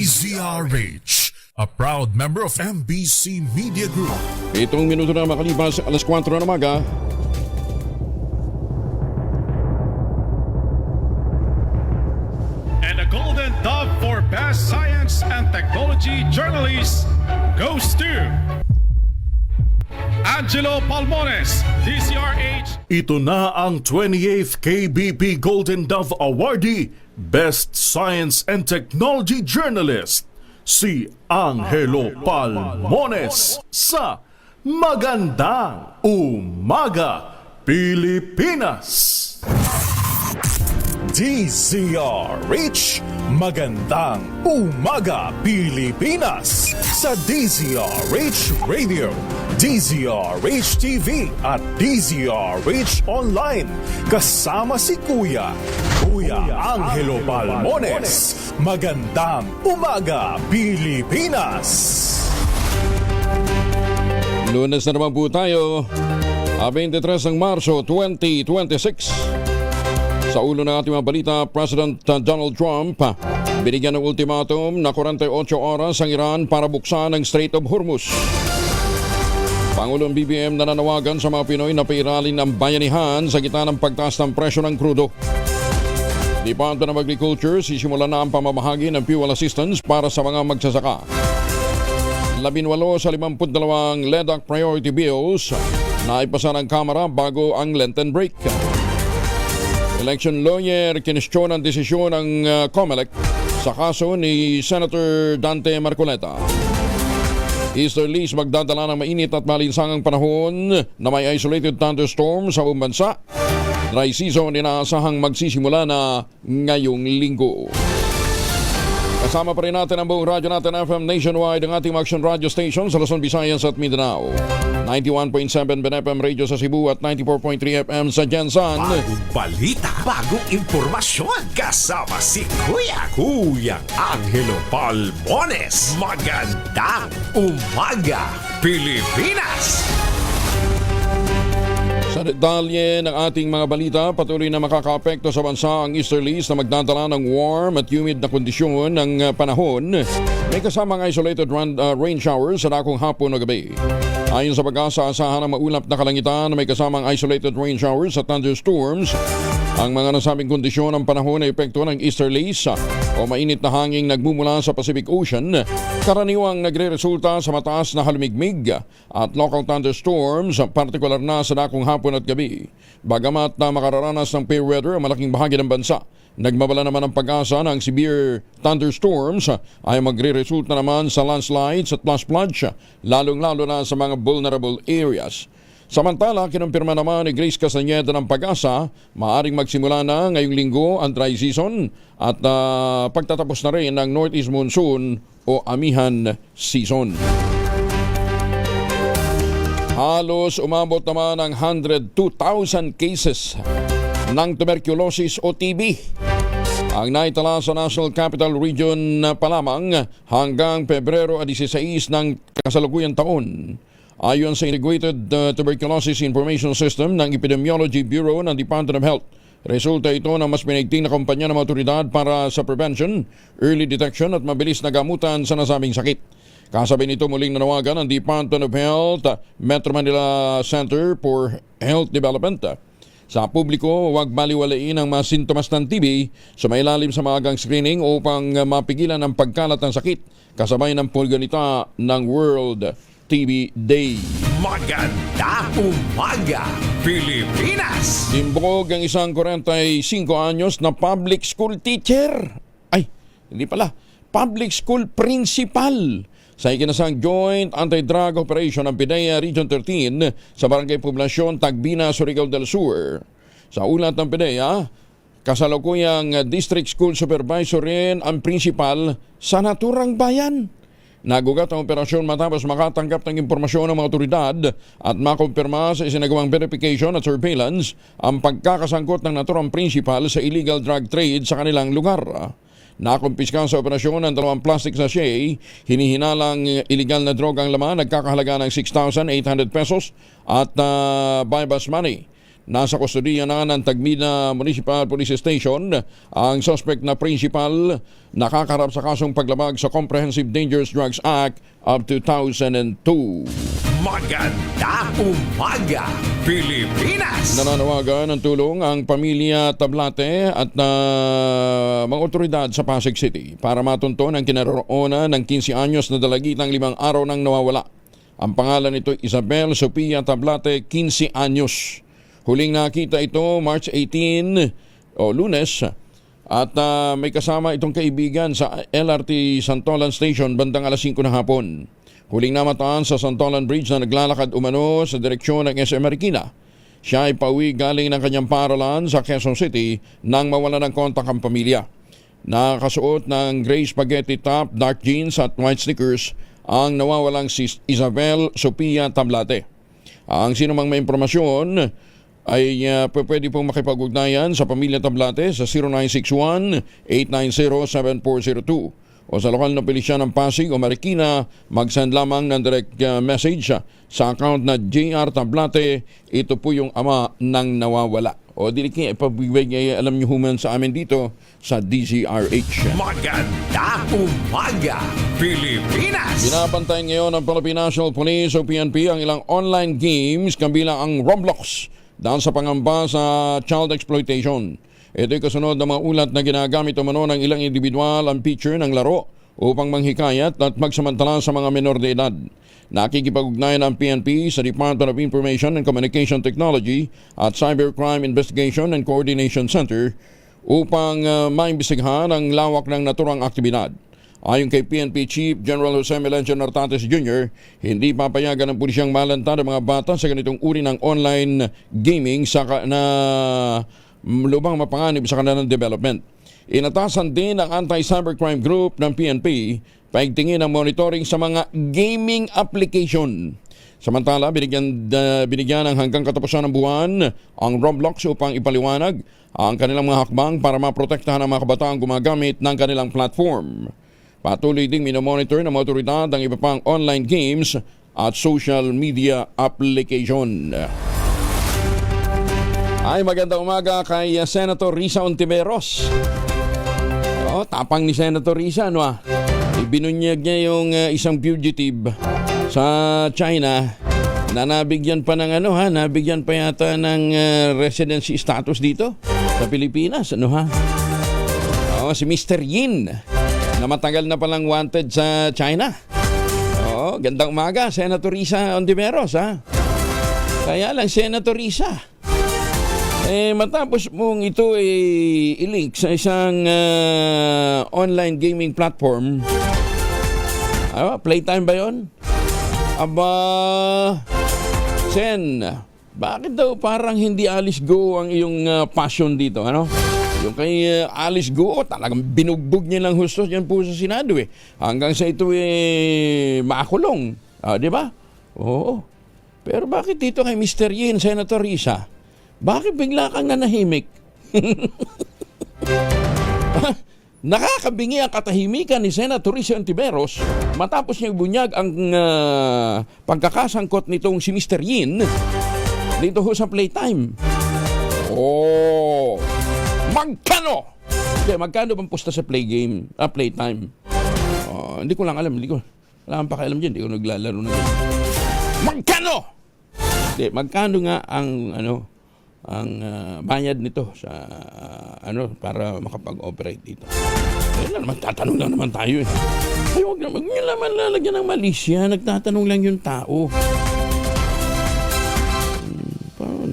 DZRH, a proud member of MBC Media Group. 7 minuto na makalipas alas 4 ng umaga. And the Golden Dove for Best Science and Technology Journalist goes to Angelo Palmones, DZRH. Ito na ang 28th KBP Golden Dove Awardee, Best Science and Technology Journalist, si Angelo Palmones sa Magandang Umaga, Pilipinas! DZRH, Magandang Umaga, Pilipinas! Sa DZRH Radio, DZRH TV at DZRH Online. Kasama si Kuya Angelo Palmones. Magandang Umaga, Pilipinas! Lunes na naman po tayo, 23 ng Marso 2026. Sa ulo ng ating mga balita, President Donald Trump binigyan ng ultimatum na 48 oras ang Iran para buksan ang Strait of Hormuz. Pangulong BBM nananawagan sa mga Pinoy na pairalin ang bayanihan sa gitna ng pagtaas ng presyo ng krudo. Department of Agriculture sisimula na ang pamamahagi ng fuel assistance para sa mga magsasaka. 18 sa 52 LEDAC priority bills na ipasa ng Kamara bago ang Lenten break. Election lawyer kinestyon ang desisyon ng COMELEC sa kaso ni Senator Dante Marcoleta. Easterlies magdadala ng mainit at malinsangang panahon na may isolated thunderstorm sa buong bansa. Dry season inaasahang magsisimula na ngayong linggo. Kasama pa rin natin ang buong radyo natin FM nationwide, ang ating action radio station sa Luzon, Visayas at Mindanao. 91.7 BNFM Radio sa Cebu at 94.3 FM sa Jensan. Bagong balita, bagong impormasyon. Kasama si Kuya Angelo Palmones. Magandang Umaga, Pilipinas! Sa detalye ng ating mga balita, patuloy na makakaapekto sa bansa ang easterlies na magdadala ng warm at humid na kondisyon ng panahon. May kasamang isolated rain showers sa dakong hapon o gabi. Ayon sa pag-asa, asahan ang maulap na kalangitan na may kasamang isolated rain showers at thunderstorms. Ang mga nasabing kondisyon ng panahon ay epekto ng easterlies o mainit na hanging nagmumula sa Pacific Ocean, karaniwang nagre-resulta sa mataas na halumigmig at local thunderstorms, partikular na sa dakong hapon at gabi. Bagamat na makararanas ng fair weather ang malaking bahagi ng bansa, nagmabala naman ang pag-asa ng severe thunderstorms ay magre-resulta naman sa landslides at flash floods, lalong-lalo na sa mga vulnerable areas. Samantala, kinumpirma naman ni Grace Castañeda ng Pag-asa, maaaring magsimula na ngayong linggo ang dry season at pagtatapos na rin ng northeast monsoon o amihan season. Halos umabot naman ang 102,000 cases ng tuberculosis o TB ang naitala sa National Capital Region pa lamang hanggang Pebrero 16 ng kasalukuyang taon. Ayon sa Integrated Tuberculosis Information System ng Epidemiology Bureau ng Department of Health, resulta ito ng mas pinigting na kampanya ng mga otoridad para sa prevention, early detection at mabilis na gamutan sa nasabing sakit. Kasabay nito muling nanawagan ang Department of Health, Metro Manila Center for Health Development sa publiko, huwag baliwalain ang mga sintomas ng TB, sumailalim sa maagang screening upang mapigilan ang pagkalat ng sakit, kasabay ng pulganita ng World TB Day. Magandang Umaga, Pilipinas! Timbog ang isang 45 anyos na public school teacher. Ay, hindi pala. Public school principal sa ikinasang Joint Anti-Drug Operation ng PIDEA Region 13 sa Barangay Poblasyon, Tagbina, Surigao del Sur. Sa ulat ng PIDEA, kasalukuyang District School Supervisor rin ang principal sa naturang bayan. Nagugat ang operasyon matapos makatanggap ng impormasyon ng mga otoridad at makumpirma sa isinagawang verification at surveillance ang pagkakasangkot ng naturang principal sa illegal drug trade sa kanilang lugar. Nakumpiska sa operasyon ng 2 plastic sachet, hinihinalang illegal na droga ang laman, nagkakahalaga ng 6,800 pesos at buy-bus money. Nasa kustodiya na ng Tagmina Municipal Police Station ang suspect na principal nakakarap sa kasong paglabag sa Comprehensive Dangerous Drugs Act of 2002. Maganda umaga, Pilipinas! Nananawagan ng tulong ang pamilya Tablate at mga otoridad sa Pasig City para matunton ang kinaroroonan ng 15 anyos na dalagitang 5 araw nang nawawala. Ang pangalan nito Isabel Sophia Tablate, 15 anyos. Huling nakita ito March 18 o Lunes at may kasama itong kaibigan sa LRT Santolan Station bandang alas 5 ng hapon. Huling namataan sa Santolan Bridge na naglalakad umano sa direksyon ng SM Marikina. Siya ay pauwi galing ng kanyang paralan sa Quezon City nang mawala ng kontak ang pamilya. Nakasuot ng gray spaghetti top, dark jeans at white sneakers ang nawawalang si Isabel Sophia Tablate. Ang sinumang may impormasyon ay pwede pong makipag-ugnayan sa pamilya Tablate sa 0961-890-7402 o sa lokal na pulisya ng Pasig o Marikina. Mag-send lamang ng direct message sa account na JR Tablate. Ito po yung ama ng nawawala. O dili kayo ipabigay, alam nyo human sa amin dito sa DZRH. Maganda umaga, Pilipinas! Binabantayan ngayon ng Philippine National Police o PNP ang ilang online games kabilang ang Roblox dahil sa pangamba sa child exploitation. Ito'y kasunod ng mga ulat na ginagamit umano ng ilang individual ang picture ng laro upang manghikayat at magsamantala sa mga menor de edad. Nakikipag-ugnayan ang PNP sa Department of Information and Communication Technology at Cybercrime Investigation and Coordination Center upang maimbestigahan ang lawak ng naturang aktibidad. Ayon kay PNP Chief General Jose Melencio Nartates Jr., hindi papayagan ng pulisyang malanta ng mga bata sa ganitong uri ng online gaming na lubang mapanganib sa kanilang development. Inatasan din ang Anti-Cybercrime Group ng PNP paigtingin ang monitoring sa mga gaming application. Samantala, binigyan ng hanggang katapusan ng buwan ang Roblox upang ipaliwanag ang kanilang mga hakbang para maprotektahan ang mga kabataang gumagamit ng kanilang platform. Patuloy ding minomonitor ng mga otoridad ang iba pang online games at social media application. Ay, magandang umaga kay Senator Risa Ontiveros. Tapang ni Senator Risa, ano Ibinunyag niya yung isang fugitive sa China na nabigyan pa ng nabigyan pa yata ng residency status dito sa Pilipinas, si Mr. Yin na matagal na palang wanted sa China. Gandang umaga, Senator Risa Ontiveros, Kaya lang, Senator Risa, matapos mong ito i-link sa isang online gaming platform, Playtime ba yun? Sen, bakit daw parang hindi Alice Go ang iyong passion dito, Yung kay Alice Go, talagang binugbog niya lang hustos yan po sa Senado hanggang sa ito makulong. Di ba? Oo. Pero bakit dito kay Mr. Yin, Senator Risa? Bakit bigla kang nanahimik? Nakakabingi ang katahimikan ni Senator Risa Ontiveros matapos niya ibunyag ang pagkakasangkot nitong si Mr. Yin dito ho sa Playtime. Magkano? Magkano bang pusta sa Playtime? Hindi ko lang alam. Wala kang pakialam dyan. Hindi ko naglalaro na dyan. Magkano? Magkano nga ang bayad nito sa para makapag-operate dito. Tatanong lang naman tayo Ay, huwag niyo naman lalagyan ng malisya. Nagtatanong lang yung tao.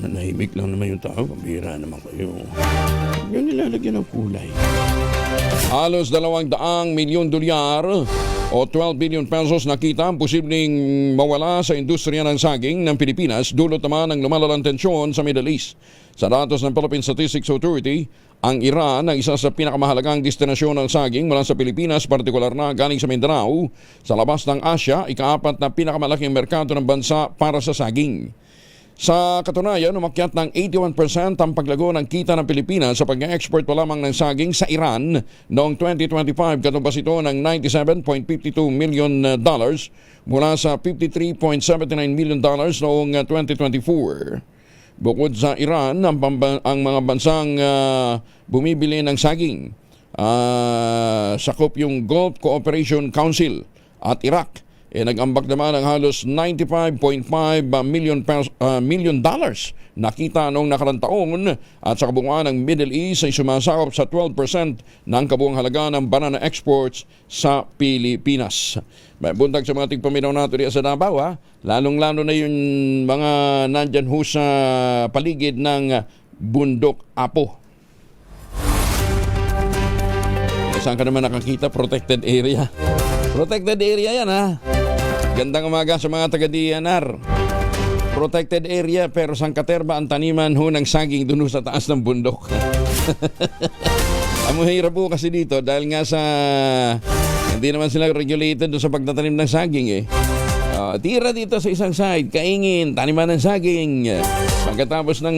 Nanahimik lang naman yung tao. Pambira naman kayo. Yung nilalagyan ng kulay. Halos 200 milyon dolyar o 12 billion pesos nakita ang posibleng mawala sa industriya ng saging ng Pilipinas dulot naman ng lumalalang tensyon sa Middle East. Sa datos ng Philippine Statistics Authority, ang Iran ang isa sa pinakamahalagang destinasyon ng saging mula sa Pilipinas, partikular na galing sa Mindanao. Sa labas ng Asya, ika-4 na pinakamalaking merkado ng bansa para sa saging. Sa katunayan, umakyat ng 81% ang paglago ng kita ng Pilipinas sa pag-export pa lamang ng saging sa Iran noong 2025, katumbas ito ng $97.52 million mula sa $53.79 million noong 2024. Bukod sa Iran, ang mga bansang bumibili ng saging, sakop yung Gulf Cooperation Council at Iraq, nag-ambak naman ng halos $95.5 million nakita noong nakarang taon, at sa kabuuan ng Middle East ay sumasakop sa 12% ng kabuuang halaga ng banana exports sa Pilipinas. May buntag sa mga tigpaminaw natin sa Davao, lalong-lalo na yung mga nandyan ho sa paligid ng Bundok Apo. Saan ka naman nakakita? Protected area. Protected area yan, ha? Gandang umaga sa mga taga-DNR. Protected area, pero sangkaterba ang taniman ho ng saging dun sa taas ng bundok. Ang mahirap po kasi dito dahil nga sa hindi naman sila regulated doon sa pagtatanim ng saging tira dito sa isang side, kaingin, taniman ng saging. Pagkatapos ng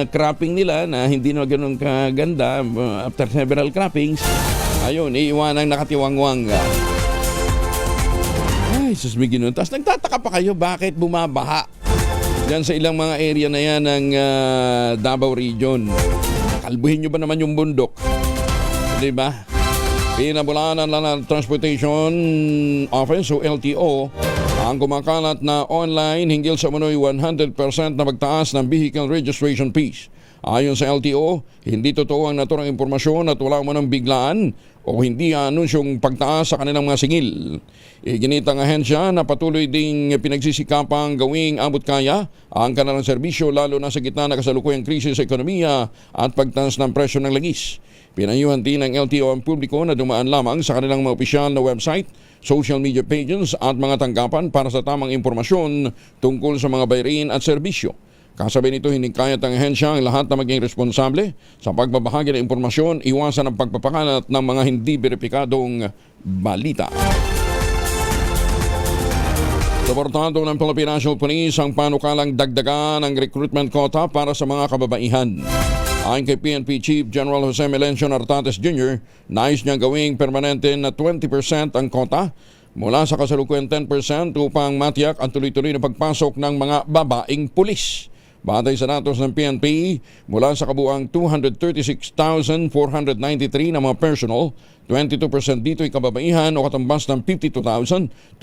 cropping nila na hindi na ganun kaganda, after several croppings, ayun, iiwanang nakatiwangwang. Ay, susmigin nun. Tapos nagtataka pa kayo bakit bumabaha dyan sa ilang mga area na yan ng Davao Region. Kalbuhin nyo ba naman yung bundok? Diba? Pinabulaan ng Land Transportation Office o LTO ang kumakalat na online hinggil sa umano'y 100% na magtaas ng vehicle registration fees. Ayon sa LTO, hindi totoo ang naturang impormasyon at wala umanong biglaan o hindi anunsyong pagtaas sa kanilang mga singil. Iginit ang ahensya na patuloy ding pinagsisikapang gawing abot kaya ang kanilang serbisyo lalo na sa gitna ng kasalukuyang krisis sa ekonomiya at pagtaas ng presyo ng langis. Pinayuhan din ng LTO ang publiko na dumaan lamang sa kanilang mga opisyal na website, social media pages at mga tanggapan para sa tamang impormasyon tungkol sa mga bayarin at serbisyo. Kasabay nito, hinikayat ang ahensya ang lahat na maging responsable sa pagbabahagi ng impormasyon, iwasan ang pagpapakalat ng mga hindi beripikadong balita. Suportado ng Philippine National Police ang panukalang dagdagan ng recruitment quota para sa mga kababaihan. Ayon kay PNP Chief General Jose Melencio Nartates Jr., nais niyang gawing permanente na 20% ang quota mula sa kasalukuyang 10% upang matiyak ang tuloy-tuloy na pagpasok ng mga babaeng pulis. Batay sa datos ng PNP, mula sa kabuang 236,493 na mga personal, 22% dito ay kababaihan o katumbas ng 52,223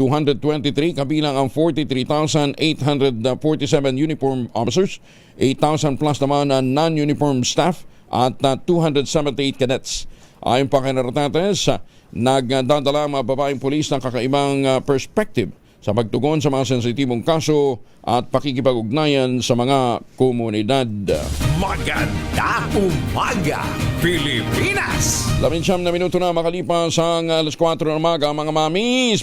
kabilang ang 43,847 uniform officers, 8,000 plus naman na non-uniform staff at 278 cadets. Ayon pa kay Nartates, nagdadala ang mga babaeng pulis ng kakaibang perspective sa pagtugon sa mga sensitibong kaso at pakikipag-ugnayan sa mga komunidad. Maganda umaga, Pilipinas! 19 na minuto na makalipas ang alas 4 ng umaga. Mga mamis,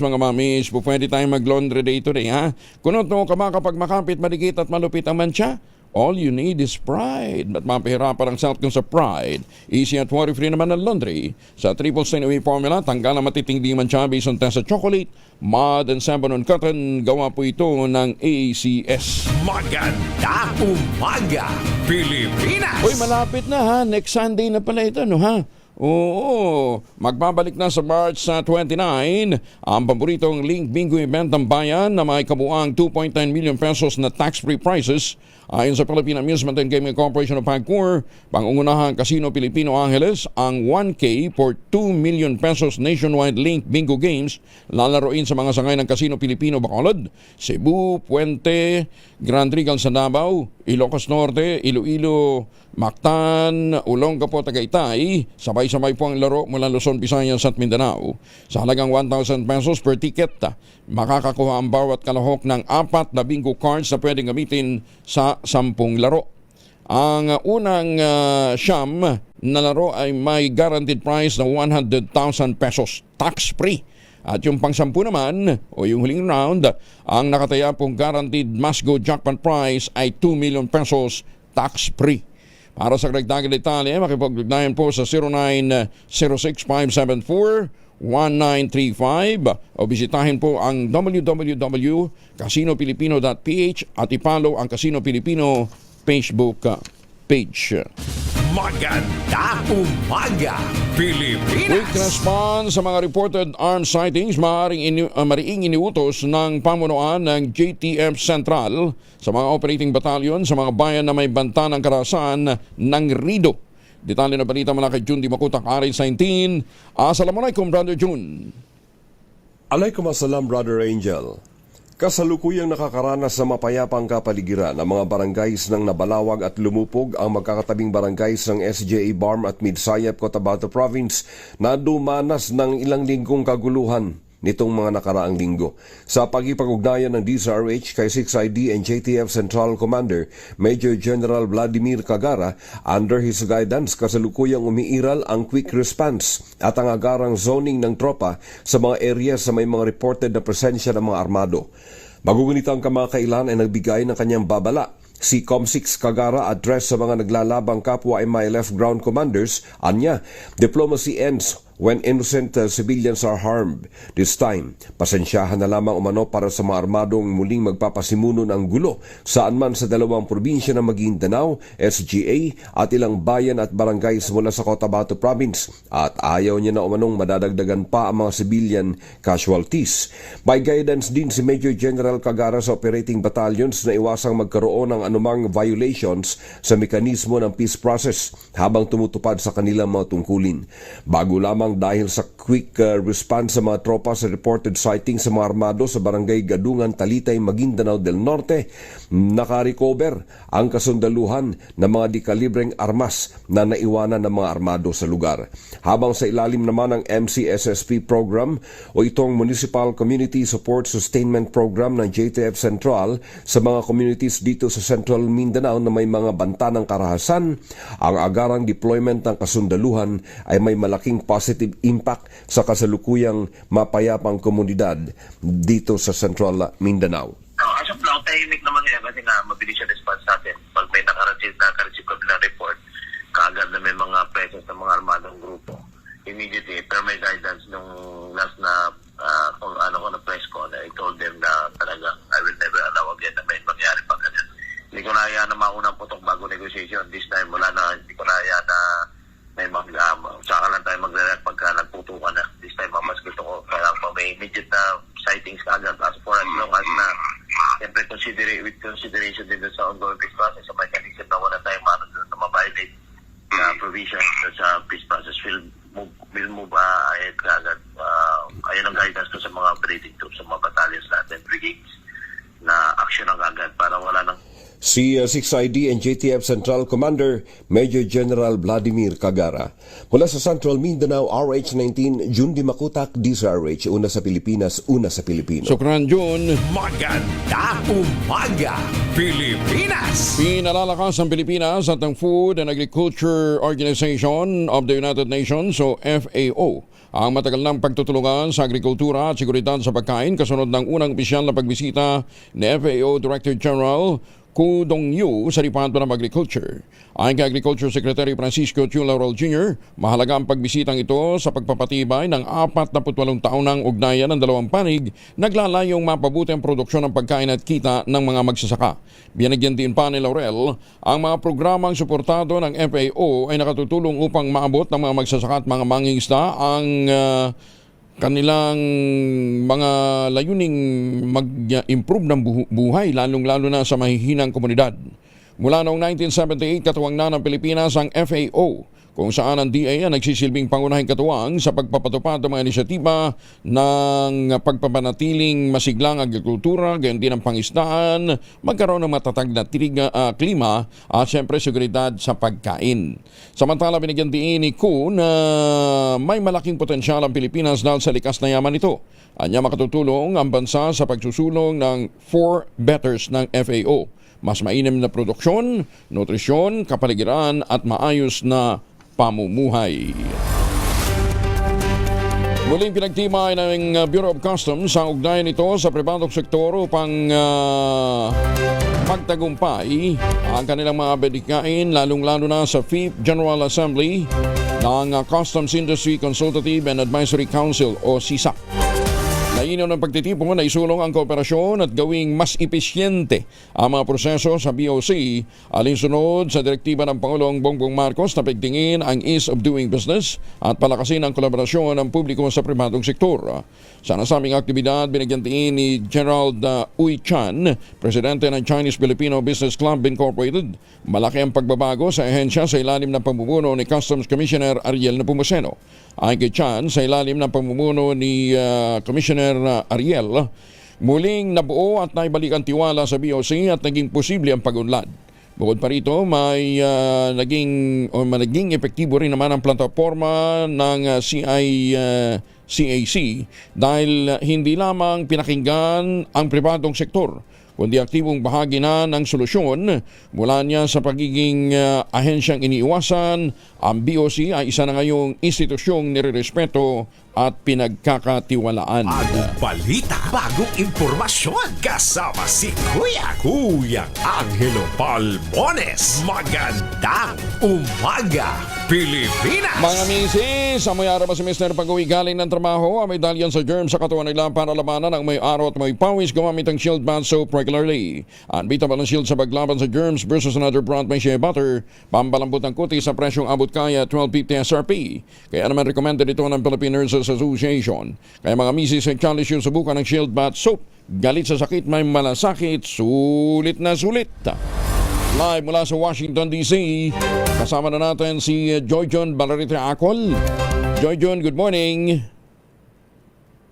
po pwede tayong mag-laundry day today, ha? Kunot mo ka ba kapag makapit, madikit at malupit ang mantsa? All you need is pride. Ba't mapahirapan ang self kung sa pride? Easy at worry-free naman ang laundry. Sa Triple Stain Away Formula, tanggal ang matitindi mantsa based on test sa chocolate, mud, and sabon on cotton. Gawa po ito ng ACS. Maganda umaga, Pilipinas! Uy, malapit na, ha? Next Sunday na pala ito, no, ha? Oo, magbabalik na sa March 29 ang paboritong Link Bingo event ng bayan na may kabuang 2.9 million pesos na tax-free prizes. Ayon sa Philippine Amusement and Gaming Corporation of PAGCOR, pangungunahang Casino Pilipino Angeles, ang 1K for 2 million pesos nationwide Link Bingo Games lalaroin sa mga sangay ng Casino Pilipino Bacolod, Cebu, Puente, Grand Regal sa Davao, Ilocos Norte, Iloilo, Mactan, Olongapo, Tagaytay. Sabay-sabay po ang laro mula Luzon, Visayas at Mindanao. Sa halagang 1,000 pesos per ticket, makakakuha ang bawat kalahok ng 4 na bingo cards na pwedeng gamitin sa 10 laro. Ang unang siyam na laro ay may guaranteed prize na 100,000 pesos, tax-free. At yung pang-10 naman, o yung huling round, ang nakataya pong guaranteed must-go jackpot prize ay 2 million pesos, tax-free. Para sa karagdagang detalye, makipag-ugnayan po sa 0906-574-1935 o bisitahin po ang www.casinopilipino.ph at ipollow ang Casino Pilipino Facebook page. Maganda umaga, Quick Pilipinas. response sa mga reported armed sightings mariing iniutos ng pamunuan ng JTF Central sa mga operating battalion sa mga bayan na may banta ng karahasan ng Rido. Detalye na balita mula kay Jun Di Makutak, RS19. Assalamualaikum, Brother Jun. Alaikum assalam, Brother Angel. Kasalukuyang nakakaranas sa mapayapang kapaligiran ang mga barangays ng Nabalawag at Lumupog ang magkakatabing barangays ng SJA Barm at Midsayap, Cotabato Province na dumanas ng ilang linggong kaguluhan nitong mga nakaraang linggo. Sa pagkipag-ugnayan ng DZRH kay 6ID and JTF Central Commander Major General Vladimir Cagara, under his guidance kasalukuyang umiiral ang quick response at ang agarang zoning ng tropa sa mga areas sa may mga reported na presensya ng mga armado. Magugunitang kamakailan ay nagbigay ng kanyang babala. Si Com6 Cagara address sa mga naglalabang kapwa MILF ground commanders, anya, diplomacy ends when innocent civilians are harmed. This time, pasensyahan na lamang umano para sa mga armadong muling magpapasimuno ng gulo saan man sa dalawang probinsya ng Maguindanao, SGA at ilang bayan at barangays mula sa Cotabato Province, at ayaw niya na umanong madadagdagan pa ang mga civilian casualties. May guidance din si Major General Cagara sa operating battalions na iwasang magkaroon ng anumang violations sa mekanismo ng peace process habang tumutupad sa kanilang mga tungkulin. Bago lamang dahil sa quick response sa mga tropa sa reported sighting sa mga armado sa barangay Gadungan, Talitay, Maguindanao del Norte, nakarecover ang kasundaluhan ng mga dekalibreng armas na naiwanan ng mga armado sa lugar. Habang sa ilalim naman ng MCSSP program o itong Municipal Community Support Sustainment Program ng JTF Central sa mga communities dito sa Central Mindanao na may mga banta ng karahasan, ang agarang deployment ng kasundaluhan ay may malaking positive impact sa kasalukuyang mapayapang komunidad dito sa Central Mindanao. As of now, tahimik naman yan kasi nga mabilis yung response natin. Pag may nakareceive kami ng report, kaagad na may mga presence ng mga armadong grupo. Immediately, per my guidance nung last na kung ano ko na press ko, I told them na talagang I will never allow again na may mangyari pa ganyan. Hindi ko na hayaan na maunang putok bago negotiation. This time, hindi ko na hayaan na may saka lang tayo magre-react pagka nagputukan na. This time, mas gusto ko kailangan pa may immediate na sightings agad as for as long as na siyempre with consideration din sa ongoing peace process sa mechanism na wala tayong na ma-violate na provision sa peace process will move ahead agad. Ayun ang guidance ko sa mga operating troops, sa mga battalions natin, brigades, na action ang agad para wala nang Si 6ID and JTF Central Commander Major General Vladimir Cagara. Mula sa Central Mindanao, RH19, Jun Di Makutak, DZRH, una sa Pilipinas, una sa Pilipino. Sukran, Jun. Maganda umaga, Pilipinas. Pinalalakas ang Pilipinas at ang Food and Agriculture Organization of the United Nations o FAO ang matagal ng pagtutulungan sa agrikultura at seguridad sa pagkain kasunod ng unang opisyal na pagbisita ni FAO Director General Ku Dongyu sa Department of Agriculture. Ayon kay Agriculture Secretary Francisco Chu Laurel Jr., mahalaga ang pagbisitang ito sa pagpapatibay ng 48 taon ng ugnayan ng dalawang panig naglalayong mapabuti ang produksyon ng pagkain at kita ng mga magsasaka. Binigyan din pa ni Laurel ang mga programang suportado ng FAO ay nakatutulong upang maabot ng mga magsasaka at mga mangingisda ang kanilang mga layuning mag-improve ng buhay, lalong-lalo na sa mahihinang komunidad. Mula noong 1978, katuwang na ng Pilipinas ang FAO, kung saan ang DA ang nagsisilbing pangunahing katuwang sa pagpapatupad ng mga inisyatiba ng pagpapanatiling masiglang agrikultura, gayon din ang pangisdaan, magkaroon ng matatag na klima at siyempre seguridad sa pagkain. Samantala, binigyan din ni Ku na may malaking potensyal ang Pilipinas dahil sa likas na yaman nito. Anya makatutulong ang bansa sa pagsusulong ng 4 betters ng FAO. Mas mainam na produksyon, nutrisyon, kapaligiran at maayos na pamumuhay. Muling pinagtimay ng Bureau of Customs ang ugnayan nito sa pribadong sektor upang magtagumpay ang kanilang mga bedikain, lalong-lalo na sa 5th General Assembly ng Customs Industry Consultative and Advisory Council o CISAC. Layunin ng pagtitipon na isulong ang kooperasyon at gawing mas episyente ang mga proseso sa BOC alinsunod sa direktiba ng Pangulong Bongbong Marcos na pigtingin ang ease of doing business at palakasin ang kolaborasyon ng publiko sa pribadong sektor. Sa nasabing aktibidad, binigyan tiin ni Gerald Uy Chan, presidente ng Chinese-Filipino Business Club Incorporated. Malaki ang pagbabago sa ahensya sa ilalim ng pamumuno ni Customs Commissioner Ariel Nepomuceno. Ayon kay Chan, sa ilalim ng pamumuno ni Commissioner Ariel, muling nabuo at naibalik ang tiwala sa BOC at naging posible ang pag-unlad. Bukod pa rito, may naging epektibo rin naman ang plataforma ng CAC dahil hindi lamang pinakinggan ang pribadong sektor, kundi aktibong bahagi na ng solusyon. Mula niya sa pagiging ahensyang iniiwasan, ang BOC ay isa na ngayong institusyong nirerespeto at pinagkakatiwalaan. Bagong balita, bagong impormasyon. Kasama si Kuya Angelo Palmones. Magandang umaga, Pilipinas! Mga misis, amoy araw ba si Mr. Pag-uwi galing ng trabaho, may dalyan sa germ sa katawan nila para labanan ang may araw at may pawis, gumamit ang Shield Bath Soap regularly. Unbeatable ang Shield sa paglaban sa germs versus another brand may shea butter. Pambalambot ang kuti sa presyong abot kaya 12.50 SRP. Kaya naman recommended ito ng Philippine Nurses Association. Kaya mga misis ay challenge yung subukan ng Shield Bath Soap. Galit sa sakit, may malasakit, sulit na sulit. Live mula sa Washington, D.C. Kasama na natin si Joyjon Balarite Acol. Joyjon, good morning.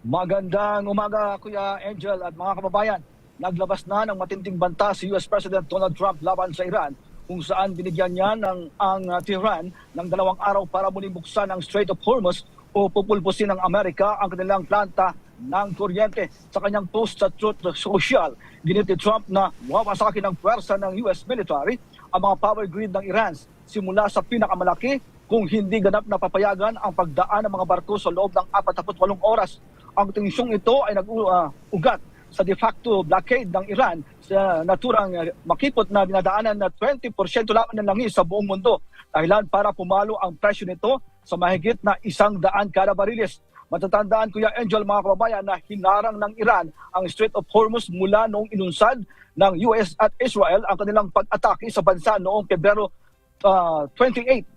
Magandang umaga, Kuya Angel at mga kababayan. Naglabas na ng matinding banta si US President Donald Trump laban sa Iran, kung saan binigyan niya ang Tehran ng 2 araw para muling buksan ang Strait of Hormuz o pupulpusin ng Amerika ang kanilang planta ng kuryente. Sa kanyang post sa Truth Social, ginit ni Trump na wawasakin ng puwersa ng US military ang mga power grid ng Iran simula sa pinakamalaki kung hindi ganap na papayagan ang pagdaan ng mga barko sa loob ng 48 oras. Ang tensyong ito ay nag-ugat sa de facto blockade ng Iran sa naturang makipot na dinadaanan na 20% lamang ng langis sa buong mundo, dahilan para pumalo ang presyo nito sa mahigit na 100 kada bariles. Matatandaan, Kuya Angel, mga kababayan, na hinarang ng Iran ang Strait of Hormuz mula noong inunsad ng US at Israel ang kanilang pag-atake sa bansa noong February 28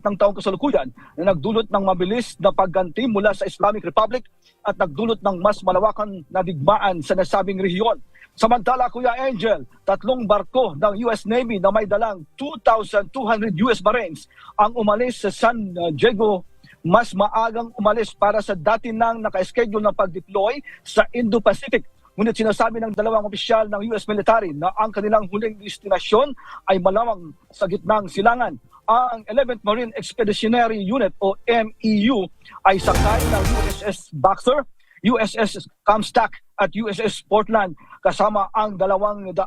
ng taong kasalukuyan, na nagdulot ng mabilis na pagganti mula sa Islamic Republic at nagdulot ng mas malawakan na digmaan sa nasabing rehiyon. Samantala, Kuya Angel, 3 barko ng US Navy na may dalang 2,200 US Marines ang umalis sa San Diego, mas maagang umalis para sa dati nang naka-schedule na pag-deploy sa Indo-Pacific. Ngunit sinasabi ng 2 opisyal ng US military na ang kanilang huling destinasyon ay malamang sa gitnang silangan. Ang 11th Marine Expeditionary Unit o MEU ay sakay ng USS Boxer, USS Comstock at USS Portland kasama ang 200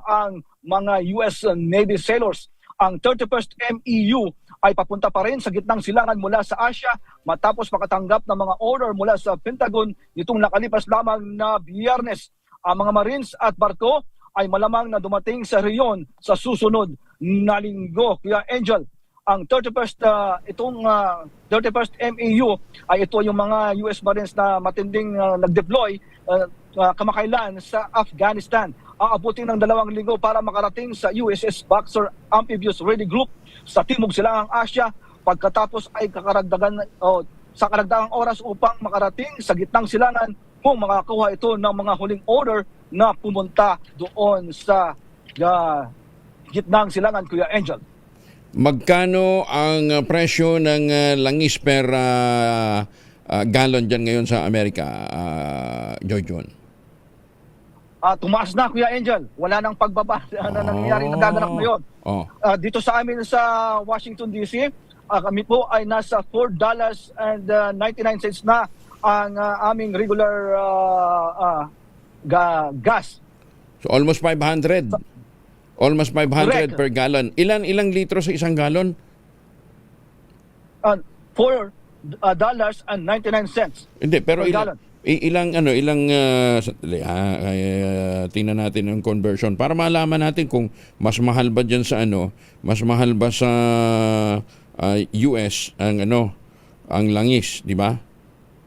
mga US Navy sailors. Ang 31st MEU ay papunta pa rin sa gitnang silangan mula sa Asia matapos makatanggap ng mga order mula sa Pentagon nitong nakalipas lamang na Biyernes. Ang mga Marines at barko ay malamang na dumating sa rehiyon sa susunod na linggo. Kuya Angel, ang 31st MEU ay ito yung mga US Marines na matinding nag-deploy kamakailan sa Afghanistan. Aabutin ng 2 linggo para makarating sa USS Boxer Amphibious Ready Group sa Timog Silangang Asia, pagkatapos ay sa karagdagang oras upang makarating sa gitnang silangan kung makakuha ito ng mga huling order na pumunta doon sa gitnang silangan, Kuya Angel. Magkano ang presyo ng langis per gallon dyan ngayon sa Amerika, Joyjon? Tumaas na, Kuya Angel. Wala nang pagbaba na nangyayari, nagaganap ngayon. Dito sa amin sa Washington, D.C., kami po ay nasa $4.99 na ang aming regular gas. So almost 500. Almost 500 Correct. per gallon. Ilang litro sa isang gallon? $4.99. Hindi, pero per gallon. ilang tingnan natin yung conversion para malaman natin kung mas mahal ba diyan sa mas mahal ba sa US ang langis, di ba?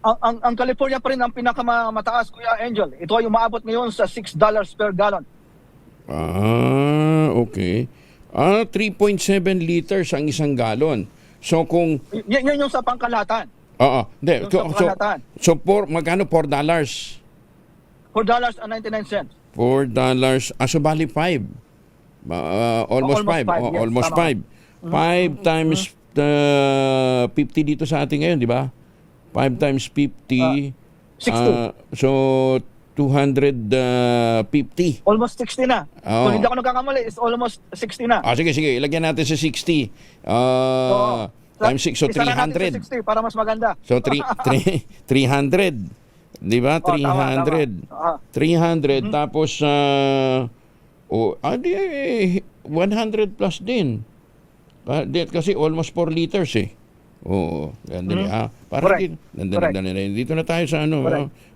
ang California pa rin ang pinakamataas, Kuya Angel. Ito ay umaabot ngayon sa $6 per gallon. Okay. 3.7 liters ang isang galon. So kung Yan yung sa pangkalahatan. hindi. Yung sa pangkalahatan. Magkano? $4? $4.99. $4. So bali 5. Almost 5. Almost 5, yes, Almost tama. 5. 5 times 50 dito sa atin ngayon, di ba? 5 times 50. 60. So 250. Almost 60 na. Oo. Kung hindi ako nagkakamali, it's almost 60 na. Sige. Ilagyan natin sa 60. Oo. Times 6, so Isa na natin 300. sa 60 para mas maganda. So 300. Di ba? Oh, 300. tama. 300 tapos 100 plus din. Kasi almost 4 liters eh. Oo, sandali Correct. Dali. Dito na tayo sa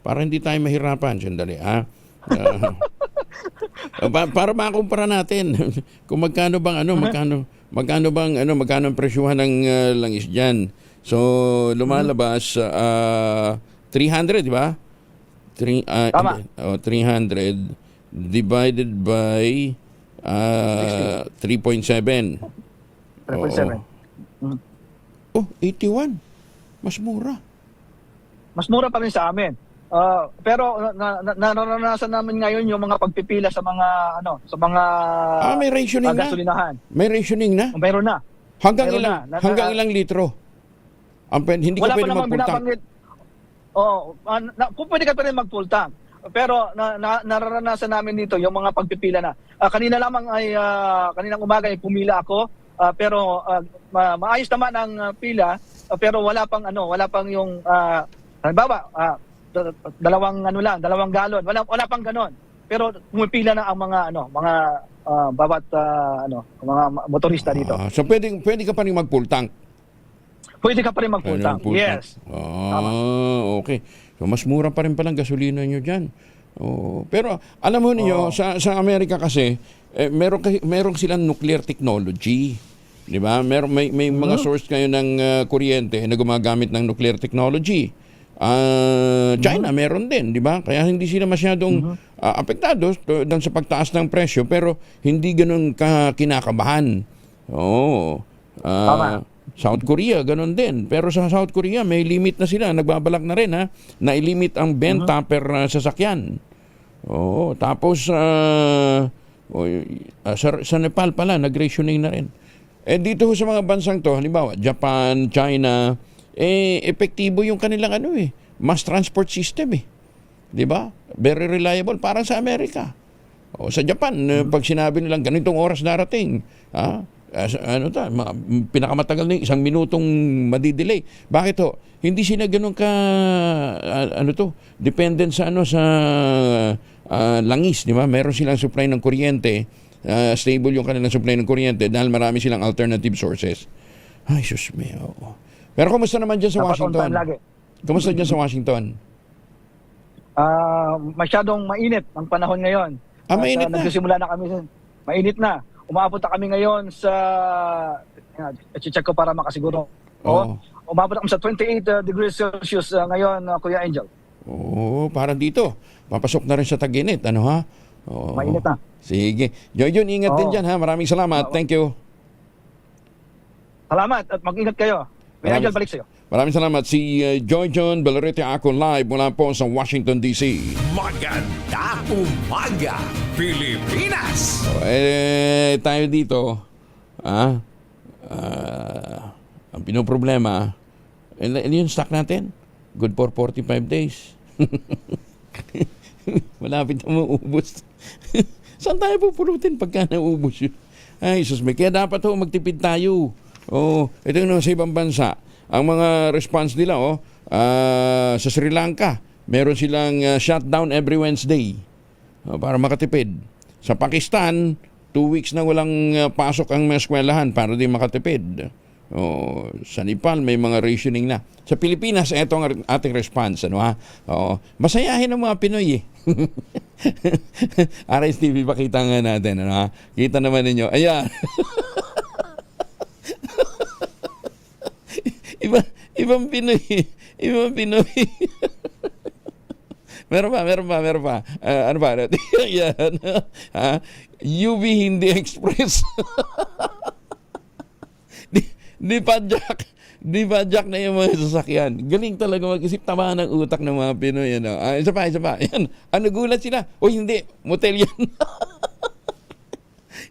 para hindi tayo mahirapan. Sandali para makumpara natin kung magkano bang magkano ang presyuhan ng langis diyan. So lumalabas 300, di ba? Tama. 300 divided by 3.7. 3.7. 81. Mas mura. Mas mura pa rin sa amin. Pero naranasan namin ngayon yung mga pagpipila sa mga May rationing na. gasolinahan. May rationing na. Mayroon na. Hanggang Mayroon ilang na. hanggang ilang litro? Hindi ka Wala pa pwede namang mag-full tank. binabanggit. Kung pwede ka pa rin mag-full tank. Pero nararanasan namin dito yung mga pagpipila na. Kanina lamang kaninang umaga ay pumila ako. Pero maayos naman ang pila, pero wala pang yung halimbawa dalawang galon, wala pang ganon. Pero pumipila na ang mga bawat mga motorista dito. So pwede ka pa rin mag-full tank. Pwede ka pa rin mag-full tank. Full Yes. tank. Okay. So mas mura pa rin palang gasolina nyo dyan. Pero alam mo niyo sa Amerika kasi meron silang nuclear technology. 'Di ba? May mga source kayo ng kuryente na gumagamit ng nuclear technology. China meron din, 'di ba? Kaya hindi sila masyadong apektado doon sa pagtaas ng presyo, pero hindi ganoon kinakabahan. South Korea ganoon din. Pero sa South Korea may limit na sila, nagbabalak na rin na i-limit ang benta per sasakyan. Tapos sa Nepal pala nag-rationing na rin. Dito sa mga bansang to, halimbawa Japan, China, epektibo yung kanilang mass transport system 'Di ba? Very reliable parang sa Amerika. Sa Japan, pag sinabi nilang ganitong oras darating, pinakamatagal na 1 minutong madidelay. Bakit ho? Hindi sila ganun ka dependent sa sa langis, 'di ba? Meron silang supply ng kuryente. Stable yung kanilang supply ng kuryente dahil marami silang alternative sources. Ay, sus mio. Pero kumusta naman dyan sa Dapat Washington? on time lagi. Kumusta dyan sa Washington? Masyadong mainit ang panahon ngayon. Mainit na. Nagsisimula na kami. Mainit na. Umaabot na kami ngayon sa check ko para makasiguro. Umabot na kami sa 28 degrees Celsius ngayon, Kuya Angel. Parang dito. Papasok na rin sa tag-init. Mainit na. Sige. Joyjon, ingat din dyan Maraming salamat. Thank you. Salamat at mag-ingat kayo. Kuya Angel, balik sa'yo. Maraming salamat. Si Joyjon Belarete ako live mula po sa Washington, D.C. Magandang umaga, Pilipinas! Tayo dito, ang pinoproblema, yung stock natin, good for 45 days. Malapit na maubos. Saan tayo pupulutin pagka naubos yun? Ay, sus, kaya dapat magtipid tayo. Ito yung sa ibang bansa. Ang mga response nila, sa Sri Lanka, meron silang shutdown every Wednesday para makatipid. Sa Pakistan, 2 weeks na walang pasok ang mga eskwelahan para di makatipid. Sa Nepal, may mga rationing na. Sa Pilipinas, ito ang ating response. Masayahin ang mga Pinoy RSTV, pakita nga natin. Kita naman ninyo. Ayan. Ibang Pinoy. Yung mga Pinoy. Meron pa. Ano ba? Yan. UV Hindi Express. di padyak na yung mga sasakyan. Galing talaga mag-isip, tama ng utak ng mga Pinoy. Ano? Isa pa. Yan. Gulat sila. O hindi, motel yan.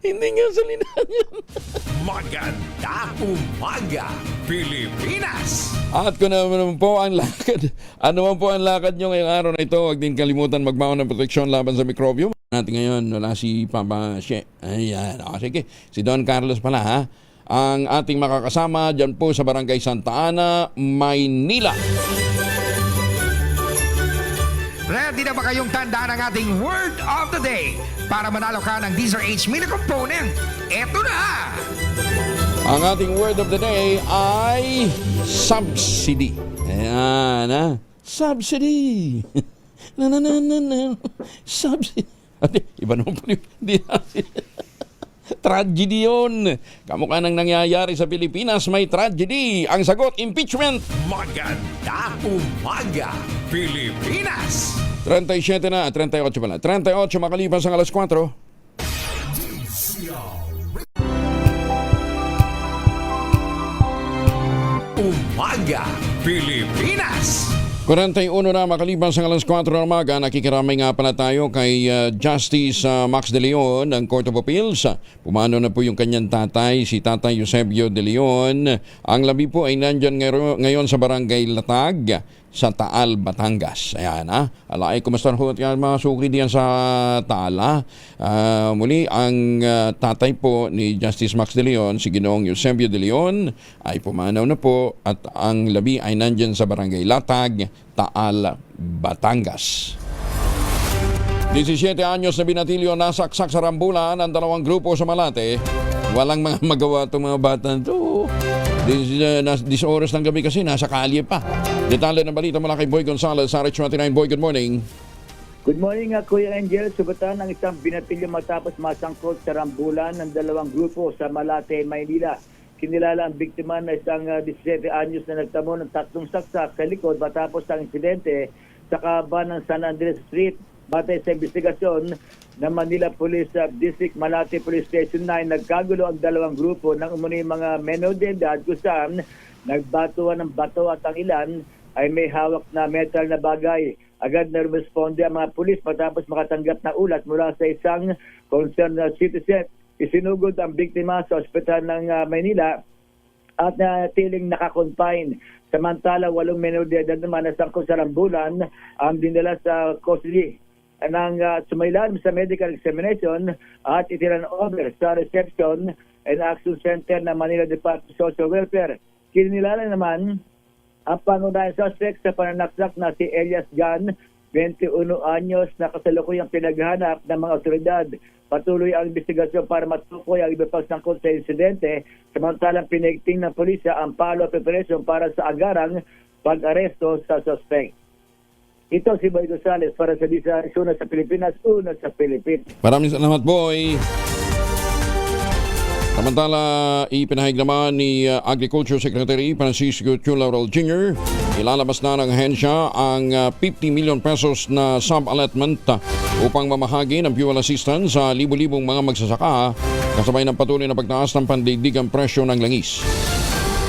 Hindi nga salinahan yan. Maganda umaga, Pilipinas! At kung naman po ang lakad, ano man po ang lakad nyo ngayong araw na ito, huwag din kalimutan magbaon ng proteksyon laban sa mikrobyo. Natin ngayon, wala si Papa She. Ayan, sige. Si Don Carlos pala, ha? Ang ating makakasama dyan po sa Barangay Santa Ana, Maynila. Ready na ba kayong tandaan ang ating word of the day para manalo ka ng DZRH Mini Component? Eto na! Ang ating word of the day ay subsidy. Ayan, ha? Subsidy. Na. Subsidy. Iba naman po yun. Tragedy yun. Kamukha nang nangyayari sa Pilipinas, may tragedy. Ang sagot, impeachment. Maganda umaga, Pilipinas! 37 na, 38 pala. 38 makalipas ang alas 4. Umaga, Pilipinas! 41 na makalipas ang alas 4 ng umaga, nakikiramay nga pala tayo kay Justice Max De Leon ng Court of Appeals. Pumano na po yung kanyang tatay, si Tatay Eusebio De Leon. Ang labi po ay nandyan ngayon sa Barangay Latag sa Taal, Batangas. Ayan, ha? Alay, kumusta ho yan mga suki diyan sa Taal, ha? Muli, ang tatay po ni Justice Max De Leon, si Ginoong Eusebio De Leon, ay pumanaw na po at ang labi ay nandyan sa Barangay Latag, Taal, Batangas. 17 anyos na binatilyo nasaksak sa rambulan ang dalawang grupo sa Malate. Walang mga magawa itong mga bata ito. 10 oras ng gabi kasi nasa kalye pa. Detalye ng balita mula kay Boy Gonzales sa RH29. Boy, good morning. Good morning, Kuya Angel. Sugatan ng isang binatilyo matapos masangkot sa rambulan ng dalawang grupo sa Malate, Maynila. Kinilala ang biktima na isang 17 anyos na nagtamo ng 3 saksak sa likod matapos ang insidente sa kaban ng San Andres Street. Batay sa investigasyon ng Manila Police District Malate Police Station 9, nagkagulo ang dalawang grupo ng umuni mga menor de edad kung saan nagbatuan ng bato at ang ilan ay may hawak na metal na bagay. Agad na responde ang mga pulis matapos makatanggap na ulat mula sa isang concerned citizen. Isinugod ang biktima sa ospital ng Maynila at tiling nakakonfine. Samantala, 8 menor de edad naman na sangkot sa rambulan ang dinala sa custody ng sumailalim sa medical examination at itiran over sa Reception and Action Center ng Manila Department of Social Welfare. Kinilala naman ang pangunahing suspect sa pananaksak na si Elias Gan, 21 anyos, na kasalukuyang pinaghanap ng mga otoridad. Patuloy ang investigasyon para matukoy ang iba pang sangkot sa insidente, samantalang pinigting ng pulisya ang follow-up operation para sa agarang pag-aresto sa suspect. Ito si Boy Gonzales para sa una sa Pilipinas, una sa Pilipinas. Maraming salamat, Boy. Samantala, ipinahig naman ni Agriculture Secretary Francisco Laurel Jr. Ilalabas na ng ahensya ang 50 million pesos na sub-allotment upang mamahagi ng fuel assistance sa libu-libong mga magsasaka kasabay ng patuloy na pagtaas ng pandaigdigang presyo ng langis.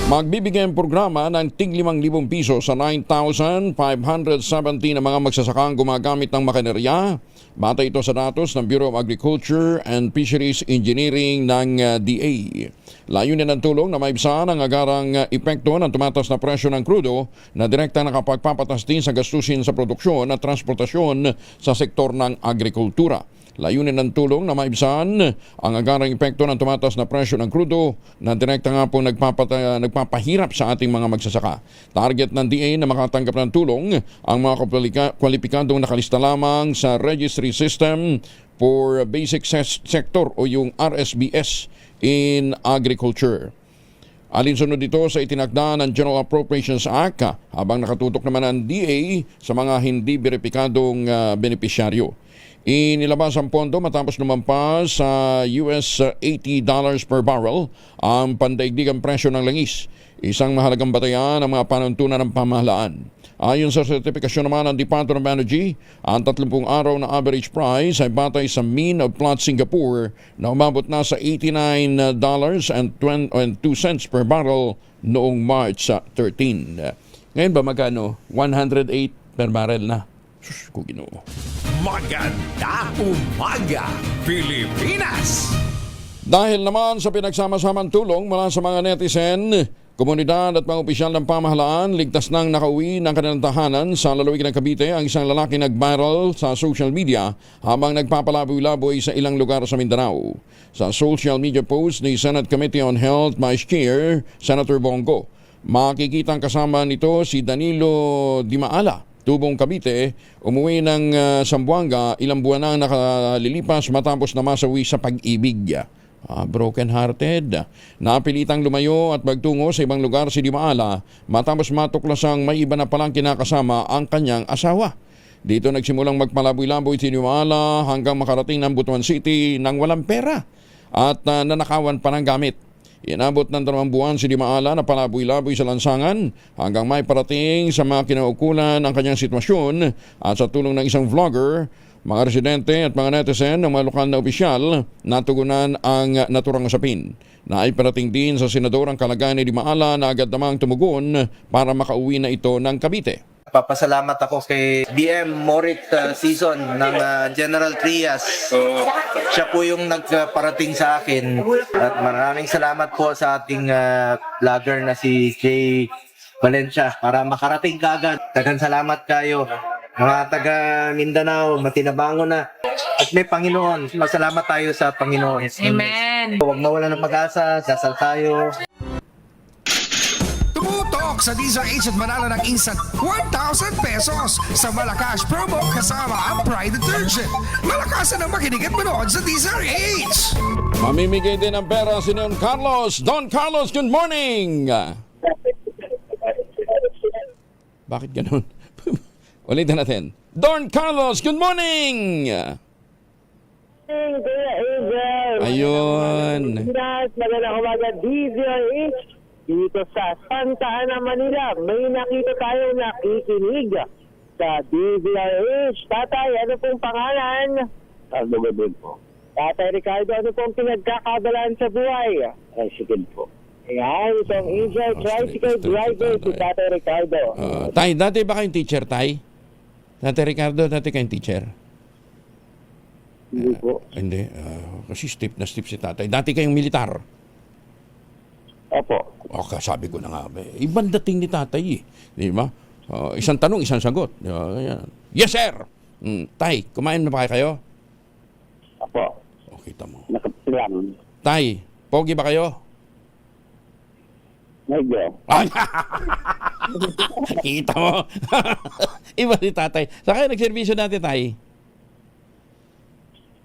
Magbibigay ang programa ng tig 5,000 piso sa 9,570 na mga magsasakang gumagamit ng makinerya. Batay ito sa datos ng Bureau of Agriculture and Fisheries Engineering ng DA. Layunin ng tulong na maibsan ang agarang epekto ng tumataas na presyo ng krudo na direkta nakapagpapatas din sa gastusin sa produksyon at transportasyon sa sektor ng agrikultura. Layunin ng tulong na maibsan ang agarang epekto ng tumataas na presyo ng krudo na direkta nga po nagpapahirap sa ating mga magsasaka. Target ng DA na makatanggap ng tulong ang mga kwalipikadong nakalista lamang sa Registry System for Basic Sector o yung RSBS in Agriculture. Alinsunod dito sa itinakda ng General Appropriations Act habang nakatutok naman ang DA sa mga hindi beripikadong benepisyaryo. Inilabas ang pondo matapos lumampas sa US $80 per barrel ang pandaigdigang presyo ng langis. isang mahalagang batayan ng mga panuntunan ng pamahalaan. Ayon sa sertifikasyon naman ng Department of Energy, ang 30 araw na average price ay batay sa mean of Platts Singapore na umabot na sa $89.02 per barrel noong March 13. Ngayon ba magkano? 108 per barrel na. Sus, ko Ginoo. Maganda umaga, Pilipinas! Dahil naman sa pinagsama-samang tulong mula sa mga netizen, komunidad at mga opisyal ng pamahalaan, ligtas nang nakauwi ng kanilang tahanan sa lalawigan ng Cavite ang isang lalaki nag-viral sa social media habang nagpapalaboy-laboy sa ilang lugar sa Mindanao. Sa social media post ni Senate Committee on Health Vice Chair Senator Bongo, makikitang kasama nito si Danilo Dimaala, Tubong Cavite, umuwi ng Zamboanga ilang buwan nang nakalilipas matapos na masawi sa pag-ibig. Broken-hearted. Napilitang lumayo at magtungo sa ibang lugar si Dimaala matapos matuklasang may iba na palang kinakasama ang kanyang asawa. Dito nagsimulang magpalaboy-laboy si Dimaala hanggang makarating ng Butuan City nang walang pera at nanakawan pa ng gamit. Inabot ng 2 buwan si Dimaala na palaboy-laboy sa lansangan hanggang may parating sa mga kinaukulan ang kanyang sitwasyon at sa tulong ng isang vlogger, mga residente at mga netizen ng mga lokal na opisyal natugunan ang naturang usapin. Naiparating din sa senador ang kalagayan ni Dimaala na agad namang tumugon para makauwi na ito ng Cavite. Papasalamat ako kay BM Morit Season ng General Trias. Siya po yung nagparating sa akin at maraming salamat po sa ating vlogger na si Jay Valencia para makarating kaagad. Daghang salamat kayo. Mga taga Mindanao, matinabangon na. At may Panginoon, masalamat tayo sa Panginoon. Amen. Huwag mawala ng pag-asa, dasal tayo. Tumutok sa DZRH at manalo ng instant 1,000 pesos sa Malakas promo kasama ang Pride Detergent. Malakasan ang makinig at manood sa DZRH. Mamimigay din ng pera si Don Carlos. Don Carlos, good morning! Bakit ganun? Ulitin natin. Don Carlos, good morning! Ayun. Magandang umaga, DZRH. Dito sa Santa Ana, Manila, may nakita tayo nakikinig sa DZRH. Tatay, ano pong pangalan? Ricardo Gabriel po. Tatay Ricardo, ano pong pinagkakabalaan sa buhay? Tricycle po. Ayan, itong Angel Tricycle Driver si Tatay Ricardo. Tay, dati ba kayong teacher, Tay? Tatay Ricardo, dati kayong teacher? Hindi po. Hindi. Kasi step na step si tatay. Dati kayong militar? Opo. Okay, sabi ko na nga. Ibang dating ni tatay eh. Di ba? Isang tanong, isang sagot. Ayan. Yes, sir! Tay, kumain na ba kayo? Opo. O, kita mo. Nakapisilang. Tay, pogi ba kayo? Medyo. Kita mo. Iba si tatay. Saan kayo nagservisyo dati, Tay?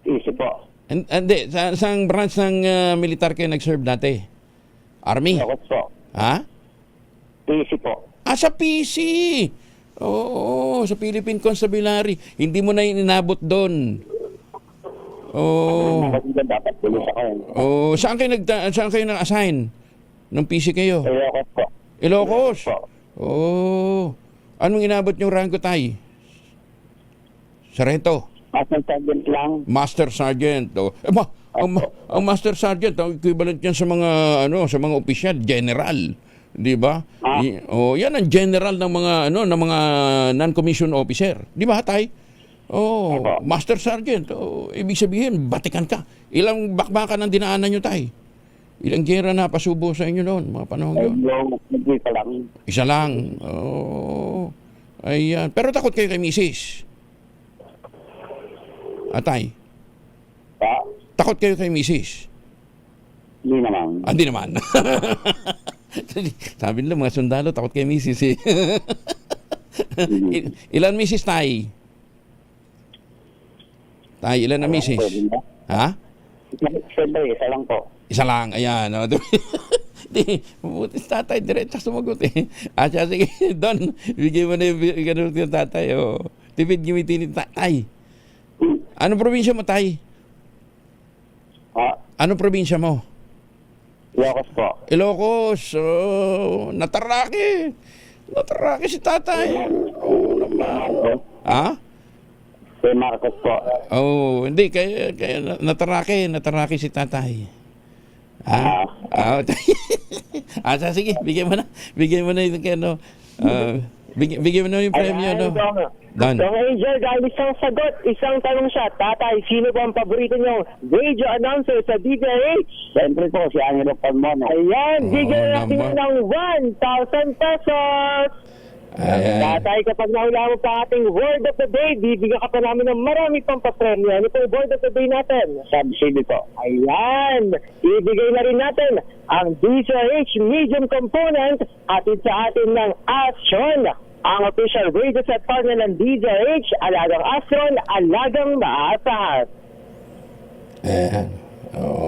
Easy po. Hindi. Saan branch ng militar kayo nag-serve dati? Army? Ako po. Ha? Easy po. Sa PC. Oo, sa Philippine Constabulary. Hindi mo na inabot doon. Oo. Dapat pulis ako. Saan kayo nag-assign? Nung PC kayo? Ilocos po. Ilocos? Po. Anong inabot yung rango, Tay? Sarento? Master Sergeant lang. Master Sergeant. Ang Master Sergeant, ang equivalent yan sa mga sa mga opisyal, general, 'di ba? Yan ang general ng mga ng mga non-commissioned officer, 'di ba, Tay? Master Sergeant. Ibig sabihin, batikan ka. Ilang bakbakan ang dinaanan nyo, Tay? Ilang gera na pasubo sa inyo noon, mga panahon yun? Isa lang. Isa lang. Ayan. Pero takot kayo kay Mrs. Atay? Takot kayo kay Mrs. Hindi naman. Hindi naman. Sabi nila, mga sundalo, takot kay Mrs. eh. Ilan Mrs. Tay? Tay, ilan na Mrs.? Ha? Isa lang po. Isa lang, ayan. Mabuti sa tatay, diretso sumagot eh. Sige, Don, bigay mo na yung tatay. Tipid gimitin ni tatay. Anong probinsya mo, Tay? Ha? Anong probinsya mo? Ilocos po. Ilocos. Nataraki. Nataraki si tatay. Oo naman. Ha? Si Marcos po. Hindi. Kaya nataraki si tatay. Sige, bigyan mo na yung ano. Bigyan mo na yung premyo, no? Done. Dong Angel, dahil isang sagot, isang tanong siya. Tatay, sino po ang paborito niyong radio announcer sa DZRH? Siyempre po, si Angelo Palmona. Ayan, bigyan natin naman. ng 1,000 pesos. Tatay, kapag nahula mo pa ating word of the day, bibigyan ka pa namin ng marami pang papremyo. Ano po yung word of the day natin? Subsidy po. Ayan, ibigay na rin natin ang DZRH medium component atid sa atin ng Astron. Ang official radio set partner ng DZRH, alagang Astron, alagang maasahan.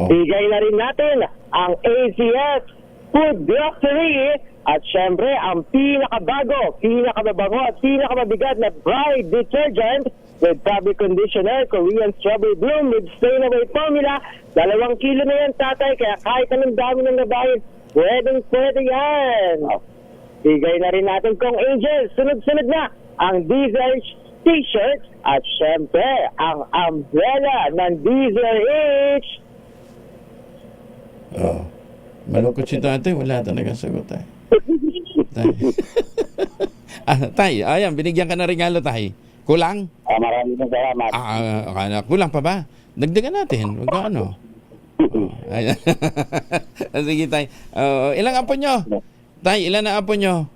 Bigay na rin natin ang ACS Food Grocery at syempre ang pinakabago, pinakababango at pinakamabigat na Bride Detergent with fabric conditioner, Korean Strawberry Bloom with stain-away formula. 2 kilo na yan, tatay, kaya kahit anong dami ng nabahin, pwede yan. Bigay na rin natin kong Angel, sunod-sunod na ang DZRH t-shirt at syempre ang umbrella ng DZRH. Malungkot si tatay, wala talaga sagot tay. Tay, ayan, binigyan ka na regalo tay. Kulang? Maraming salamat. Kulang pa ba? Dagdagan natin, wag ka ano. Ayan. Sige tay. Ilang apo nyo? Tay, ilan na apo nyo?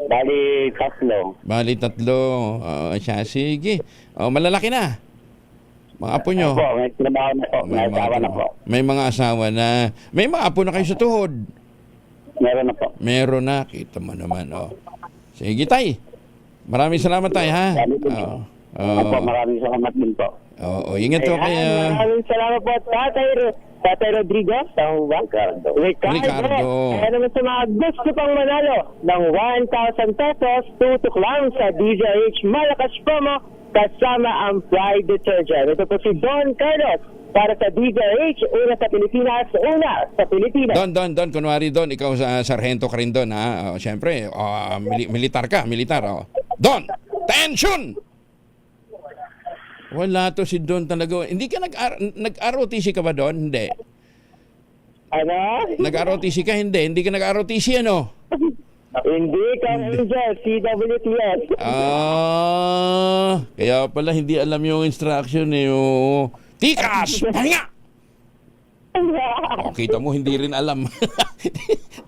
Bali, 3. Bali 3. Siya, sige. Malalaki na. Mga apo nyo. Po, may trabaho na po. May asawa na po. May mga asawa na. May mga apo na kayo sa tuhod. Meron na po. Meron na. Kita mo naman. Sige tay. Maraming salamat tay ha. Opo, maraming salamat din po. Ingat po kayo. Maraming salamat po, Tatay Rodrigo, Ricardo. Kaya naman sa mga gusto pang manalo ng 1,000 pesos, tutok lang sa DZRH Malakas Promo kasama ang Bride Detergent. Ito po si Don Carlos para sa DZRH, una sa Pilipinas. Don, kunwari Don, ikaw sa sarhento ka rin Don ha. Siyempre, militar ka, Don, tension! Wala to si Don talaga. Hindi ka nag-ROTC ka ba Don? Hindi. Ano? Nag-ROTC ka? Hindi ka nag-ROTC ano? Hindi ka, Angel, CWTS. Kaya pala hindi alam yung instruction Tikas! Pahinga! Kita mo, hindi rin alam.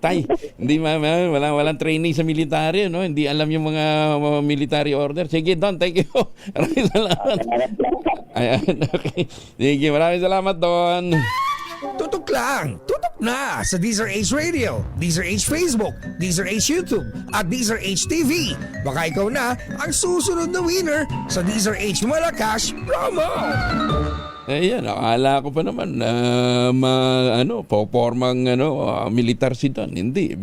Tay, hindi walang training sa military, no? Hindi alam yung mga military order. Sige, Don, thank you. Maraming salamat. Ayan, okay. Sige, maraming salamat, Don. Tutok lang, tutok na sa DZRH Radio, DZRH Facebook, DZRH YouTube, at DZRH TV. Baka ikaw na ang susunod na winner sa DZRH Malakas Promo. Ayan, akala ko pa naman popormang militar si Don. Hindi.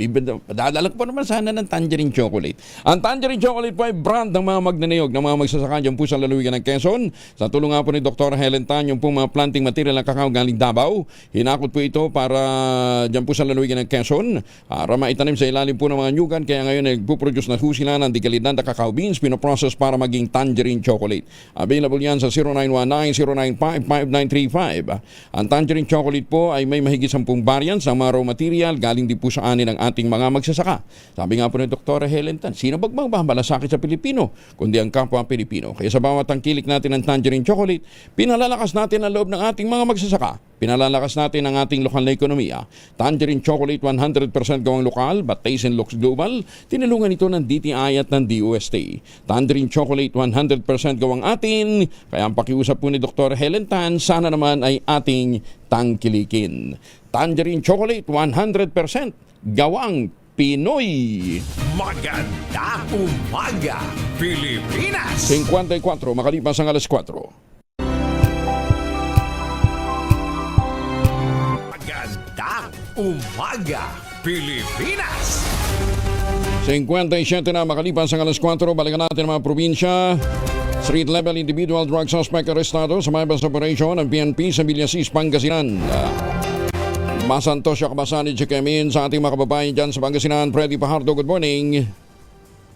Dadala ko pa naman sana ng Tangerine Chocolate. Ang Tangerine Chocolate po ay brand ng mga magnaniyog ng mga magsasaka dyan po sa lalawigan ng Quezon. Sa tulong nga po ni Dr. Helen Tan, yung po mga planting material ng kakao galing Davao. Hinakot po ito para dyan po sa lalawigan ng Quezon. Para maitanim sa ilalim po ng mga nyugan. Kaya ngayon nagpuproduce na po sila ng dikalidad na kakao beans. Pinoprocess para maging Tangerine Chocolate. Available yan sa 0919-095-5935. Ang Tangerine Chocolate po ay may mahigit 10 variants ng mga raw material galing din po sa ani ng ating mga magsasaka. Sabi nga po ni Dr. Helen Tan, sino ba magmamalasakit sa Pilipino kundi ang kapwa Pilipino? Kaya sa bawat tangkilik natin ng Tangerine Chocolate, pinalalakas natin ang loob ng ating mga magsasaka. Pinalalakas natin ang ating lokal na ekonomiya. Tangerine Chocolate 100% gawang lokal but taste and looks global. Tinulungan ito ng DTI at ng DOST. Tangerine Chocolate 100% gawang atin. Kaya ang pakiusap po ni Dr. Helen Tan, sana naman ay ating tangkilikin. Tangerine Chocolate 100% gawang Pinoy. Magandang umaga, Pilipinas! 54 makalipas ang alas 4. Umaga, Pilipinas! 57 na makalipas ang alas 4. Balikan natin ang mga probinsya. Street level individual drug suspect arestado sa bypass operation ng PNP sa Villasis, Pangasinan. Masanto siya kabasani Chikemin sa ating mga kababayan dyan sa Pangasinan. Freddy Pajardo, good morning.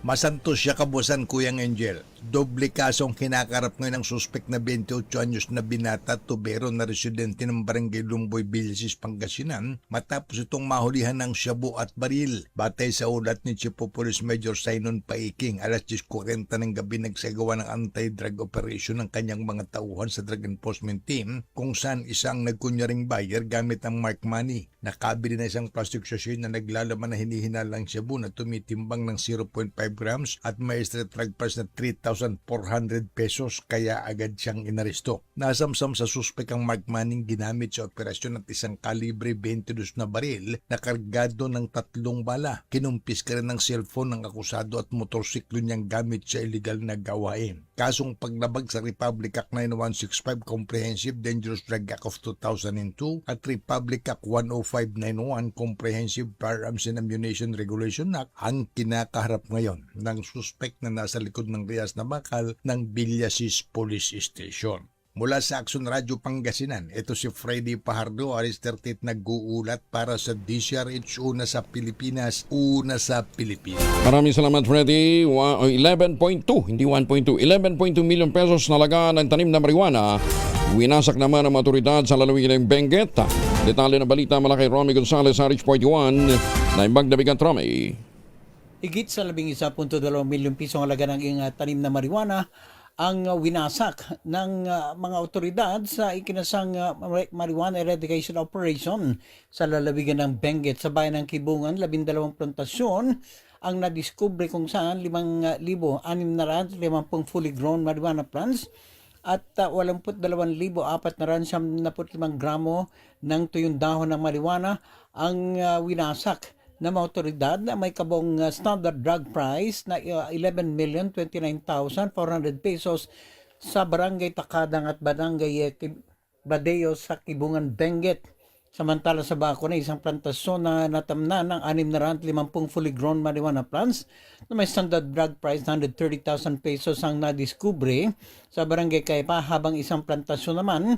Masantos siya kabusan, Kuyang Angel. Doble kasong kinakarap ngayon ng suspek na 28 anyos na binata tubero na residente ng Barangay Lumboy, Villasis, Pangasinan matapos itong mahulihan ng shabu at baril. Batay sa ulat ni Chief of Police Major Simon Paiking, alas 10:40 ng gabi nagsagawa ng anti-drug operation ng kanyang mga tauhan sa Drug Enforcement Team kung saan isang nagkunyaring buyer gamit ang mark money. Nakabili na isang plastic sachet na naglalaman na hinihinalang shabu na tumitimbang ng 0.5 grams at may street drug price na 3,400 pesos kaya agad siyang inaresto. Nasamsam sa suspek ang mark money ginamit sa operasyon at isang kalibre 22 na baril na kargado ng 3 bala. Kinumpis ka rin ng cellphone ng akusado at motorsiklo niyang gamit sa illegal na gawain. Kasong paglabag sa Republic Act 9165 Comprehensive Dangerous Drug Act of 2002 at Republic Act 10591 Comprehensive Firearms and Ammunition Regulation Act ang kinakaharap ngayon ng suspek na nasa likod ng Rias na bakal ng Villasis Police Station. Mula sa Action Radio Pangasinan, ito si Freddy Pajardo, Aris 38 nag-uulat para sa DCRH, una sa Pilipinas, una sa Pilipinas. Maraming salamat, Freddy. 11.2, hindi 1.2, 11.2 million pesos nalaga ng tanim na marijuana. Winasak naman ang otoridad sa lalawigan ng Benguet. Detalye ng balita mula kay Romy Gonzalez, RH41, na imbag na bigat, Romy. Higit sa 11.2 milyong pisong halaga ng tanim na marijuana ang winasak ng mga otoridad sa ikinasang marijuana eradication operation sa lalawigan ng Benguet sa bayan ng Kibungan. 12 plantasyon ang nadiskubre kung saan 5,650 fully grown marijuana plants at 82,475 gramo ng tuyong dahon ng marijuana ang winasak na mga otoridad na may kabong standard drug price na 11,029,400 pesos sa Barangay Takadang at Barangay Badeo sa Kibungan, Benguet. Samantala sa Baco na isang plantasyon na natamnan ng 650 fully grown marijuana plants na may standard drug price na 130,000 pesos ang nadiskubre sa Barangay Kaipa, habang isang plantasyon naman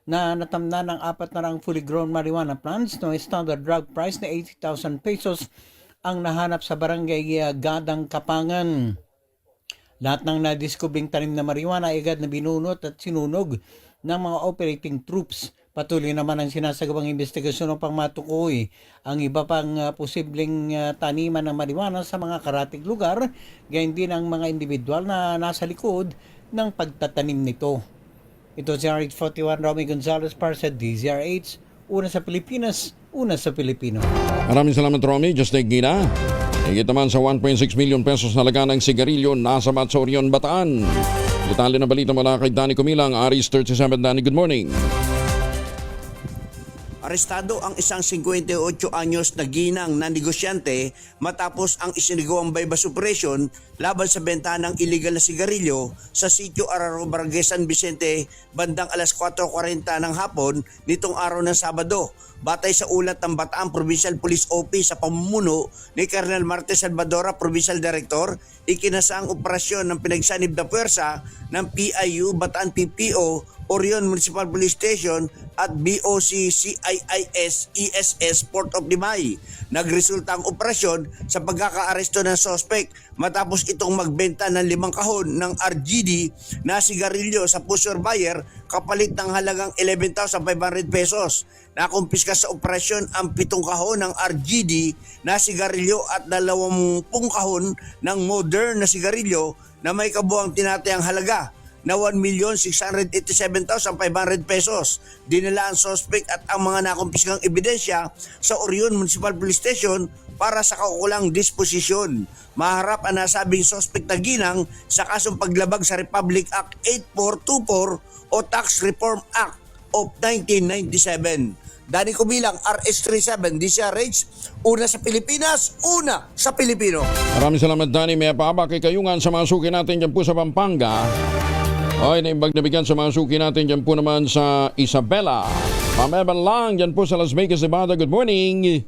na natamnan ng 4 fully grown marijuana plants na may standard drug price na 80,000 pesos ang nahanap sa Barangay Gadang, Kapangan. Lahat ng nadiskubring tanim na marijuana ay agad na binunot at sinunog ng mga operating troops. Patuloy naman ang sinasagawang investigasyon upang matukoy ang iba pang posibleng taniman ng marijuana sa mga karatig lugar, gayon din ang mga individual na nasa likod ng pagtatanim nito. Ito si RH41, Romy Gonzalez para sa DZRH, una sa Pilipinas, una sa Pilipino. Maraming salamat, Romy. Just like Gina. Higit naman sa 1.6 million pesos nalaga ng sigarilyo nasa Matsaurion, Bataan. Detalye na balita mula kay Danny Kumilang, Aris 37. Danny, good morning. Arestado ang isang 58 anyos na ginang na negosyante matapos ang isinagawang bypass operation laban sa benta ng illegal na sigarilyo sa sitio Araro, Barangay San Vicente bandang alas 4:40 ng hapon nitong araw ng Sabado. Batay sa ulat ng Bataan Provincial Police Office sa pamumuno ni Colonel Marte Salvadora, Provincial Director, ikinasa ang operasyon ng pinagsanib na puwersa ng PIU, Bataan PPO, Orion Municipal Police Station at BOC CIIS ESS Port of Limay. Nagresulta ang operasyon sa pagkakaaresto ng sospek matapos itong magbenta ng 5 kahon ng RGD na sigarilyo sa pusher buyer kapalit ng halagang 11,500 pesos. Nakumpiska sa operasyon ang 7 kahon ng RGD na sigarilyo at 20 kahon ng modern na sigarilyo na may kabuang tinatayang halaga na 1,687,500 pesos. Dinala ang suspect at ang mga nakumpiskang ebidensya sa Orion Municipal Police Station para sa kaukulang disposisyon. Maharap ang nasabing suspect na ginang sa kasong paglabag sa Republic Act 8424 o Tax Reform Act of 1997. Danny Kumilang, RS37, DCRH, una sa Pilipinas, una sa Pilipino. Maraming salamat, Danny. May paaba kay Kayungan sa mga suki natin dyan po sa Pampanga. Ay, naimbag na bigyan sa mga suki natin dyan po naman sa Isabela. Pameban lang dyan po sa Las Vegas, Nevada. Good morning.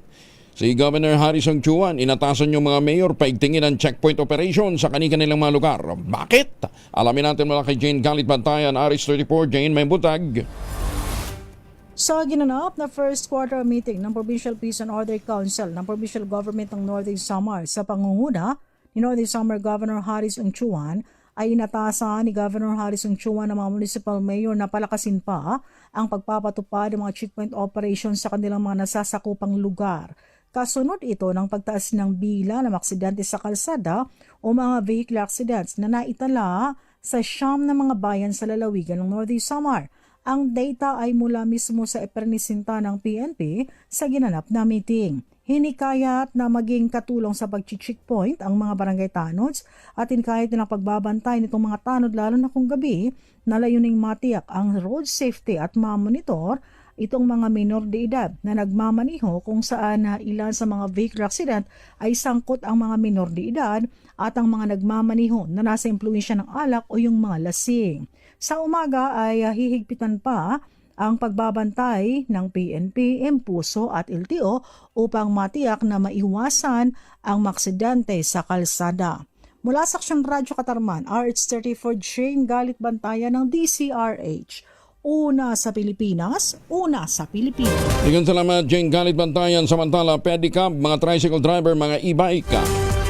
Si Governor Harrison Chuan, inatasan yung mga mayor paigtingin ang checkpoint operation sa kanilang mga lugar. Bakit? Alamin natin mula kay Jane Galit Bantayan, RS34. Jane, may butag. Sa ginanap na first quarter meeting ng Provincial Peace and Order Council ng Provincial Government ng Northern Samar sa pangunguna ni Northern Samar Governor Haris Unchuan, ay inatasan ni Governor Haris Unchuan ng mga municipal mayor na palakasin pa ang pagpapatupad ng mga checkpoint operations sa kanilang mga nasasakupang lugar. Kasunod ito ng pagtaas ng bilang ng aksidente sa kalsada o mga vehicle accidents na naitala sa siyam na mga bayan sa lalawigan ng Northern Samar. Ang data ay mula mismo sa ipernisinta ng PNP sa ginanap na meeting. Hinikayat na maging katulong sa pag-checkpoint ang mga barangay tanods at hinikayat na pagbabantay nitong mga tanod lalo na kung gabi na layuning matiyak ang road safety at mamonitor itong mga minor de edad na nagmamaniho kung saan ilan sa mga vehicle accident ay sangkot ang mga minor de edad at ang mga nagmamaniho na nasa impluensya ng alak o yung mga lasing. Sa umaga ay hihigpitan pa ang pagbabantay ng PNP, Empuso at LTO upang matiyak na maiwasan ang maksidente sa kalsada. Mula sa Aksyon Radyo Katarman, RH34 Jane Galit Bantayan ng DCRH. Una sa Pilipinas, una sa Pilipinas. Igan salamat, Jane Galit Bantayan. Samantala, pedicab, mga tricycle driver, mga e-bike,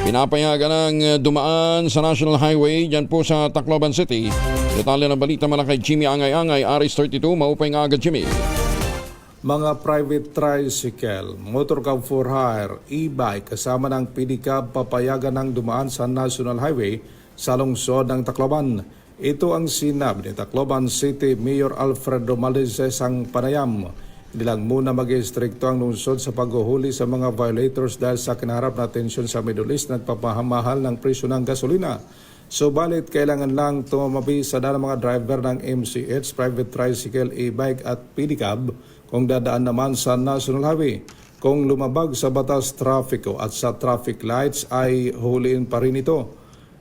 pinapayagan ng dumaan sa National Highway dyan po sa Tacloban City. Detalye ng balita mula kay Jimmy Angay-Angay, RH32, maupay nga agad Jimmy. Mga private tricycle, motor cab for hire, e-bike kasama ng pedicab papayagan ng dumaan sa National Highway sa lungsod ng Tacloban. Ito ang sinabi ni Tacloban City Mayor Alfredo Maldizes ang panayam. Hindi lang muna mag-istrikto ang lungsod sa paghuhuli sa mga violators dahil sa kinaharap na tensyon sa Middle East na nagpapamahal ng presyo ng gasolina. Subalit, kailangan lang tumabi sa daan ng mga driver ng MCH, private tricycle, e-bike at pedicab kung dadaan naman sa National Highway. Kung lumabag sa batas trafiko at sa traffic lights ay huliin pa rin ito.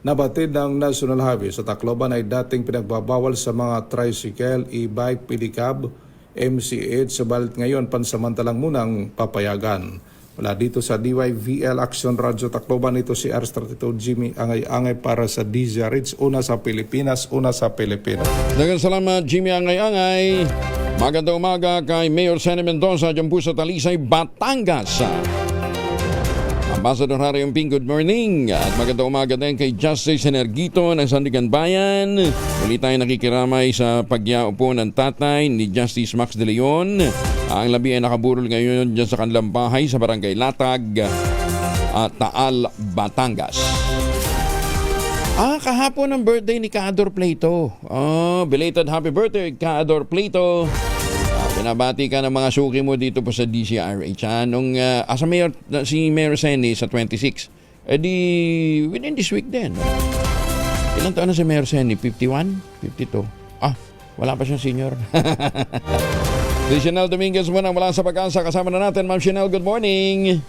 Nabatid ng National Highway sa Tacloban ay dating pinagbabawal sa mga tricycle, e-bike, pedicab, MCH, subalit ngayon pansamantalang munang papayagan. Wala dito sa DYVL Action Radyo Tacloban, ito si RH32 Jimmy Angay-Angay para sa DZRH, una sa Pilipinas, una sa Pilipinas. Dagang salamat, Jimmy Angay-Angay. Magandang umaga kay Mayor Senny Mendoza dyan po sa Talisay, Batangas. Ambassador Harry Umping, good morning. At magandang umaga din kay Justice Energito ng Sandigan Bayan. Muli tayo nakikiramay sa pagyao po ng tatay ni Justice Max De Leon. Ang labi ay nakaburol ngayon dyan sa kanilang bahay sa Barangay Latag at Taal, Batangas. Kahapon ang birthday ni Kaador Plato. Belated happy birthday, Kaador Plato. Pinabati ka ng mga suki mo dito po sa DCRH. Nung sa Mayor, si Mayor Senny sa 26, di within this week din. Ilang taon na si Mayor Senny? 51? 52? Wala pa siyang senior. Si Chanel Dominguez muna mula sa Pag-asa. Kasama na natin, Ma'am Chanel, good morning.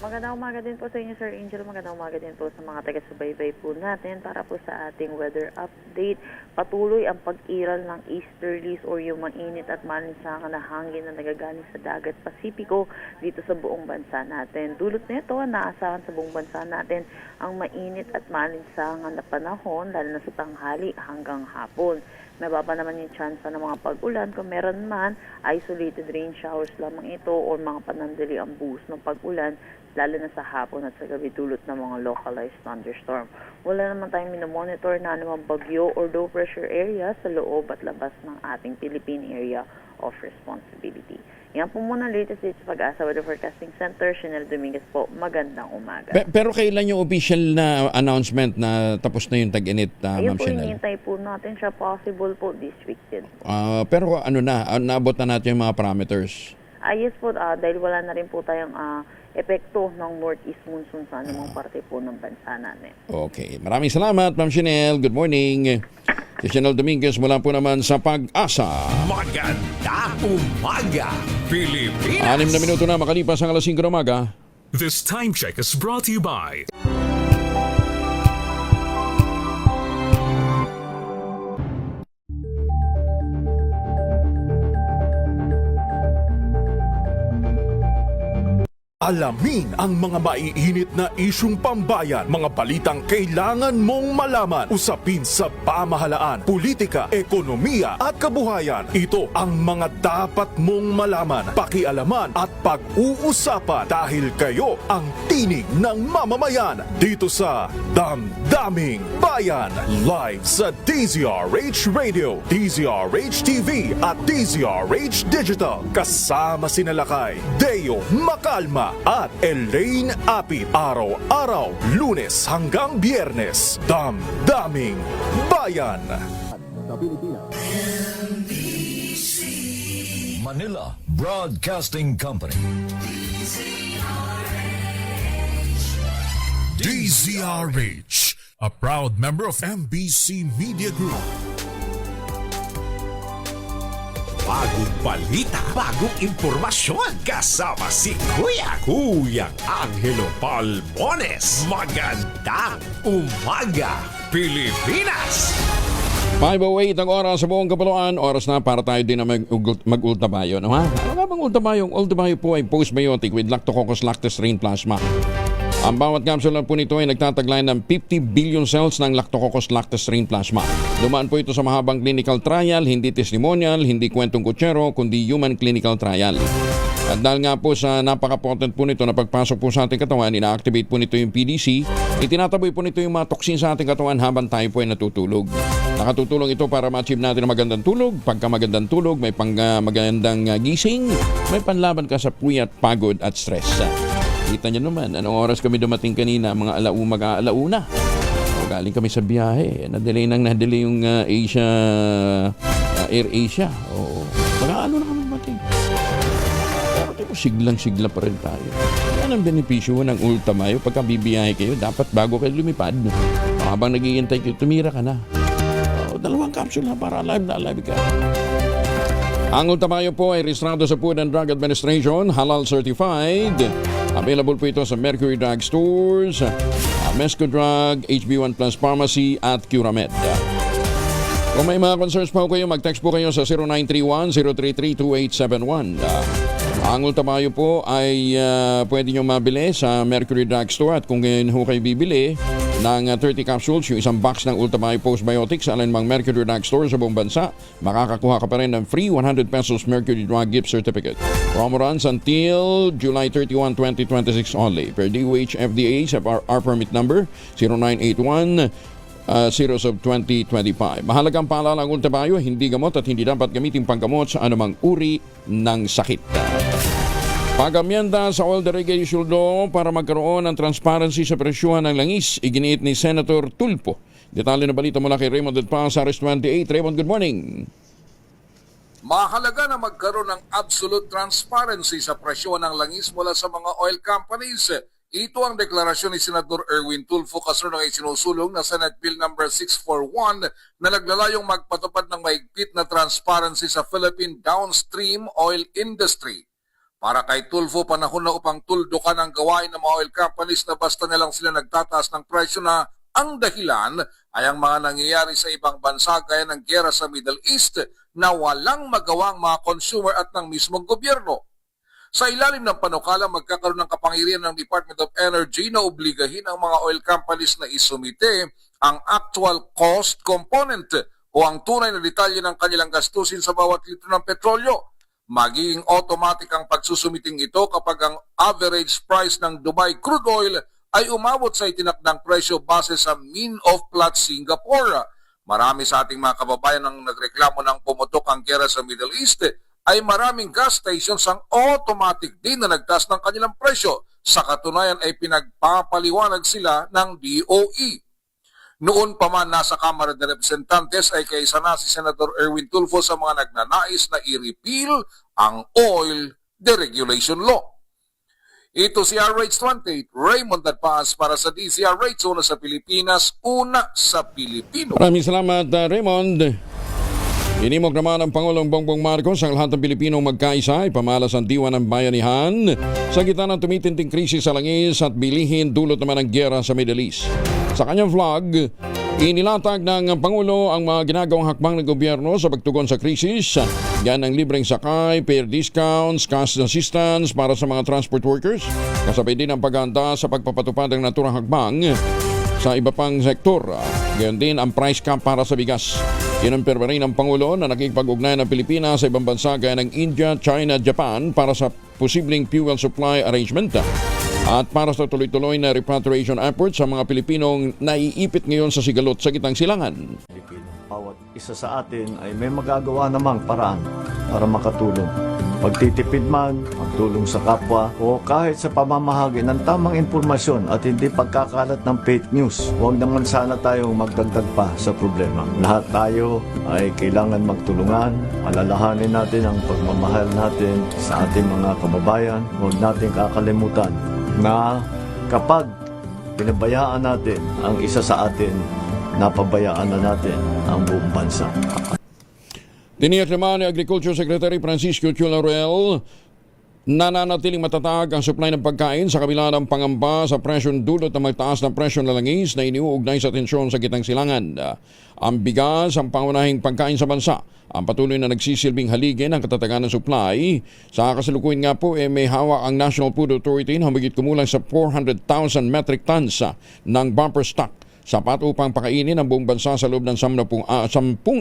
Magandang umaga din po sa inyo, Sir Angel. Magandang umaga din po sa mga taga-subaybay po natin para po sa ating weather update. Patuloy ang pag-iral ng easterlies or yung mainit at malinsangan na hangin na nagagaling sa dagat Pasipiko dito sa buong bansa natin. Dulot nito, naasahan sa buong bansa natin ang mainit at malinsangan na panahon lalo na sa tanghali hanggang hapon. Mababa naman yung chance ng mga pag-ulan. Kung meron man, isolated rain showers lamang ito o mga panandali ang buhos ng pag-ulan lalo na sa hapon at sa gabi dulot ng mga localized thunderstorm. Wala naman tayong minomonitor na anumang bagyo or low pressure area sa loob at labas ng ating Philippine Area of Responsibility. Yan po muna latest dito sa Pag-asa Weather Forecasting Center. Chanel Dominguez po, magandang umaga. Pero kailan yung official na announcement na tapos na yung tag-init, Ma'am Chanel? Ayun po, hinihintay po natin siya, possible po this week din. Pero naabot na natin yung mga parameters? Yes po, dahil wala na rin po tayong epekto ng northeast monsoon sa anumang parte po ng bansa natin. Okay. Maraming salamat, Ma'am Chanel. Good morning. Si Chanel Dominguez mula po naman sa Pag-asa. Magandang umaga, Pilipinas! 6 na minuto na makalipas ang alas 5 ng umaga. This time check is brought to you by Alamin ang mga maiinit na isyung pambayan, mga balitang kailangan mong malaman, usapin sa pamahalaan, politika, ekonomiya at kabuhayan. Ito ang mga dapat mong malaman, pakialaman at pag-uusapan dahil kayo ang tinig ng mamamayan dito sa Damdaming Bayan. Live sa DZRH Radio, DZRH TV at DZRH Digital. Kasama sina Lakay, Deo Macalma at Elaine Apit. Araw-araw, Lunes hanggang Biyernes. Damdaming Bayan. Manila Broadcasting Company. DZRH, a proud member of MBC Media Group. Bagong balita, bagong impormasyon, kasama si Kuyang Angelo Palmones. Magandang umaga, Pilipinas! 5:08 ang oras sa buong kapuluan. Oras na para tayo din na mag-ultabayo. No, ha? Ano nga bang ultabayo? Ang ultabayo po ay postbiotic with Lactococcus lactose-strain plasma. Ang bawat capsule po nito ay nagtataglay ng 50 billion cells ng Lactococcus lactose-strain plasma. Dumaan po ito sa mahabang clinical trial, hindi testimonial, hindi kwentong kutsero, kundi human clinical trial. At dahil nga po sa napaka-potent po nito na pagpasok po sa ating katawan, ina-activate po nito yung PDC, itinataboy po nito yung mga toxin sa ating katawan habang tayo po ay natutulog. Nakatutulong ito para ma-achieve natin ang magandang tulog. Pagka magandang tulog, may magandang gising, may panlaban ka sa puyat, pagod at stress. Kita nyo naman, anong oras kami dumating kanina, mga alauna. Galing kami sa biyahe, na-delay yung Air Asia. Oo. Ano na kami dumating. Siglang-sigla pa rin tayo. Yan ang benepisyo ng Ultamayo. Pagka bibiyahe kayo, dapat bago kayo lumipad, habang naghihintay kayo, tumira ka na. 2 capsule na para alive na alive ka. Ang Ultamayo po ay rehistrado sa Food and Drug Administration, halal certified. Available po ito sa Mercury Drug Stores, Mesco Drug, HB1 Plus Pharmacy at Curamed. Kung may mga concerns po kayo, mag-text po kayo sa 0931-033-2871. Ang Ultamayo po ay pwede nyo mabili sa Mercury Drug Store at kung ngayon ho kayo bibili ng 30 capsules, yung isang box ng Ultamayo Postbiotics sa alinmang Mercury Drug Store sa buong bansa, makakakuha ka pa rin ng free 100 pesos Mercury Drug Gift Certificate. Promo runs until July 31, 2026 only. Per DOH FDA sa our permit number 0981 Series of 2025. Mahalagang paalala ang Ultamayo, hindi gamot at hindi dapat gamitin panggamot sa anumang uri ng sakit. Pag-amyenda sa Oil Deregulation Law para magkaroon ng transparency sa presyuhan ng langis, iginiit ni Senator Tulfo. Detalye na balita mula kay Raymond Delpa sa RS28. Raymond, good morning. Mahalaga na magkaroon ng absolute transparency sa presyon ng langis mula sa mga oil companies. Ito ang deklarasyon ni Senator Erwin Tulfo kasunod ng isinusulong na Senate Bill No. 641 na naglalayong magpatupad ng mahigpit na transparency sa Philippine downstream oil industry. Para kay Tulfo, panahon na upang tuldukan ang gawain ng mga oil companies na basta nilang sila nagtataas ng presyo na ang dahilan ay ang mga nangyayari sa ibang bansa gaya ng giyera sa Middle East na walang magawang mga consumer at ng mismong gobyerno. Sa ilalim ng panukala, magkakaroon ng kapangyarihan ng Department of Energy na obligahin ang mga oil companies na isumite ang actual cost component o ang tunay na detalye ng kanilang gastusin sa bawat litro ng petrolyo. Magiging automatic ang pagsusumiting ito kapag ang average price ng Dubai crude oil ay umabot sa itinakdang presyo base sa mean of Platts Singapore. Marami sa ating mga kababayan ang nagreklamo ng pumutok ang giyera sa Middle East ay maraming gas stations ang automatic din na nagtaas ng kanilang presyo. Sa katunayan ay pinagpapaliwanag sila ng DOE. Noon pa man nasa Kamara de Representantes ay kaisa na si Senator Erwin Tulfo sa mga nagnanais na i-repeal ang Oil Deregulation Law. Ito si RH28, Raymond Dadpaas para sa DZRH, una sa Pilipinas, una sa Pilipino. Maraming salamat, Raymond. Inimok naman ng Pangulong Bongbong Marcos ang lahat ng Pilipinong magkaisa, ipamalas ang diwa ng bayanihan sa gitna ng tumitinding krisis sa langis at bilihin dulot naman ng giyera sa Middle East. Sa kanyang vlog, Inilatag ng Pangulo ang mga ginagawang hakbang ng gobyerno sa pagtugon sa krisis. Yan ang libreng sakay, fare discounts, cash assistance para sa mga transport workers. Kasabay din ang paghahanda sa pagpapatupad ng naturang hakbang sa iba pang sektor. Gayon din ang price cap para sa bigas. Kinumpirma rin ng Pangulo na nakikipag-ugnayan ng Pilipinas sa ibang bansa gaya ng India, China, Japan para sa posibleng fuel supply arrangement. At para sa tuloy-tuloy na repatriation effort sa mga Pilipinong naiipit ngayon sa sigalot sa Gitang Silangan. Bawat isa sa atin ay may magagawa namang paraan para makatulong. Pagtitipid man, magtulong sa kapwa, o kahit sa pamamahagi ng tamang impormasyon at hindi pagkakalat ng fake news. Huwag naman sana tayong magdagdag pa sa problema. Lahat tayo ay kailangan magtulungan. Alalahanin natin ang pagmamahal natin sa ating mga kababayan. Huwag natin kakalimutan na kapag pinabayaan natin ang isa sa atin, napabayaan na natin ang buong bansa. Tiniyak naman ni Agriculture Secretary Francisco Chula-Ruel nananatiling matatag ang supply ng pagkain sa kabila ng pangamba sa presyon dulot ng magtaas na presyon ng langis na iniuugnay sa tensyon sa Gitang Silangan. Ang bigas ang pangunahing pagkain sa bansa. Ang patuloy na nagsisilbing haligi ng katatagan ng supply. Sa kasalukuyan nga po may hawak ang National Food Authority na humigit kumulang sa 400,000 metric tons ng bumper stock. Sapat upang pakainin ang buong bansa sa loob ng 10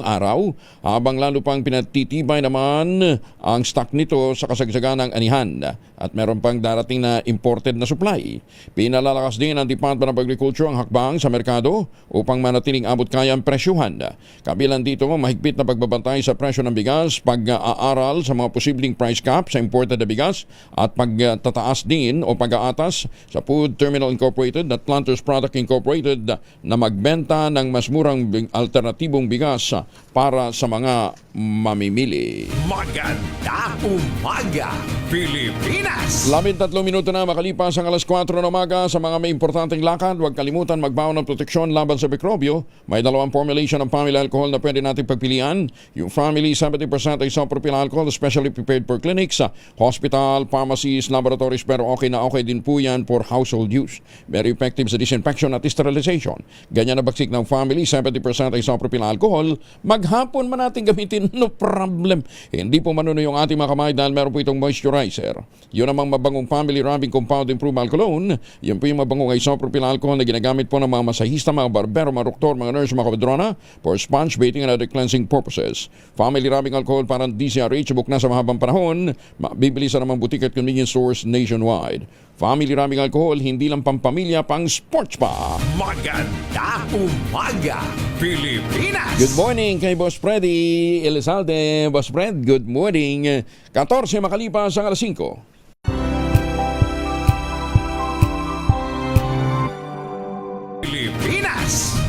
araw, habang lalo pang pinatitibay naman ang stock nito sa kasagsagan ng anihan. At meron pang darating na imported na supply. Pinalalakas din ng Department of Agriculture ang hakbang sa merkado upang manatiling abot kaya ang presyuhan. Kabilang dito mahigpit na pagbabantay sa presyo ng bigas, pag-aaral sa mga posibleng price cap sa imported na bigas, at pagtataas din o pag-aatas sa Food Terminal Incorporated at Planters Product Incorporated na magbenta ng mas murang alternatibong bigas para sa mga mamimili. Maganda umaga, Pilipinas! 13 minuto na makalipas ang alas 4 ng umaga. Sa mga may importanteng lakad, huwag kalimutan magbaon ng proteksyon laban sa mikrobyo. May dalawang formulation ng family alcohol na pwede natin pagpilian. Yung family 70% isopropyl alcohol, especially prepared for clinics, hospital, pharmacies, laboratories, pero okay na okay din po yan for household use. Very effective sa disinfection at sterilization. Ganyan na baksik ng family 70% isopropyl alcohol. Maghapon man natin gamitin, no problem. Hindi po manuno yung ating mga kamay dahil meron po itong moisturizer. Yun namang mabangong family rubbing compound improved alcohol. Yan po yung mabangong isopropyl alcohol na ginagamit po ng mga masahista, mga barbero, mga doktor, mga nurse, mga kabadrona for sponge baiting and other cleansing purposes. Family rubbing alcohol parang DCRH, buk na sa mahabang panahon. Mabibili sa namang butik at convenience stores nationwide. Family rubbing alcohol, hindi lang pampamilya, pang sports pa. Maganda umaga, Pilipinas! Good morning kay Boss Freddy Elizalde. Boss Fred, good morning. 14 makalipas ang alas 5. Pilipinas!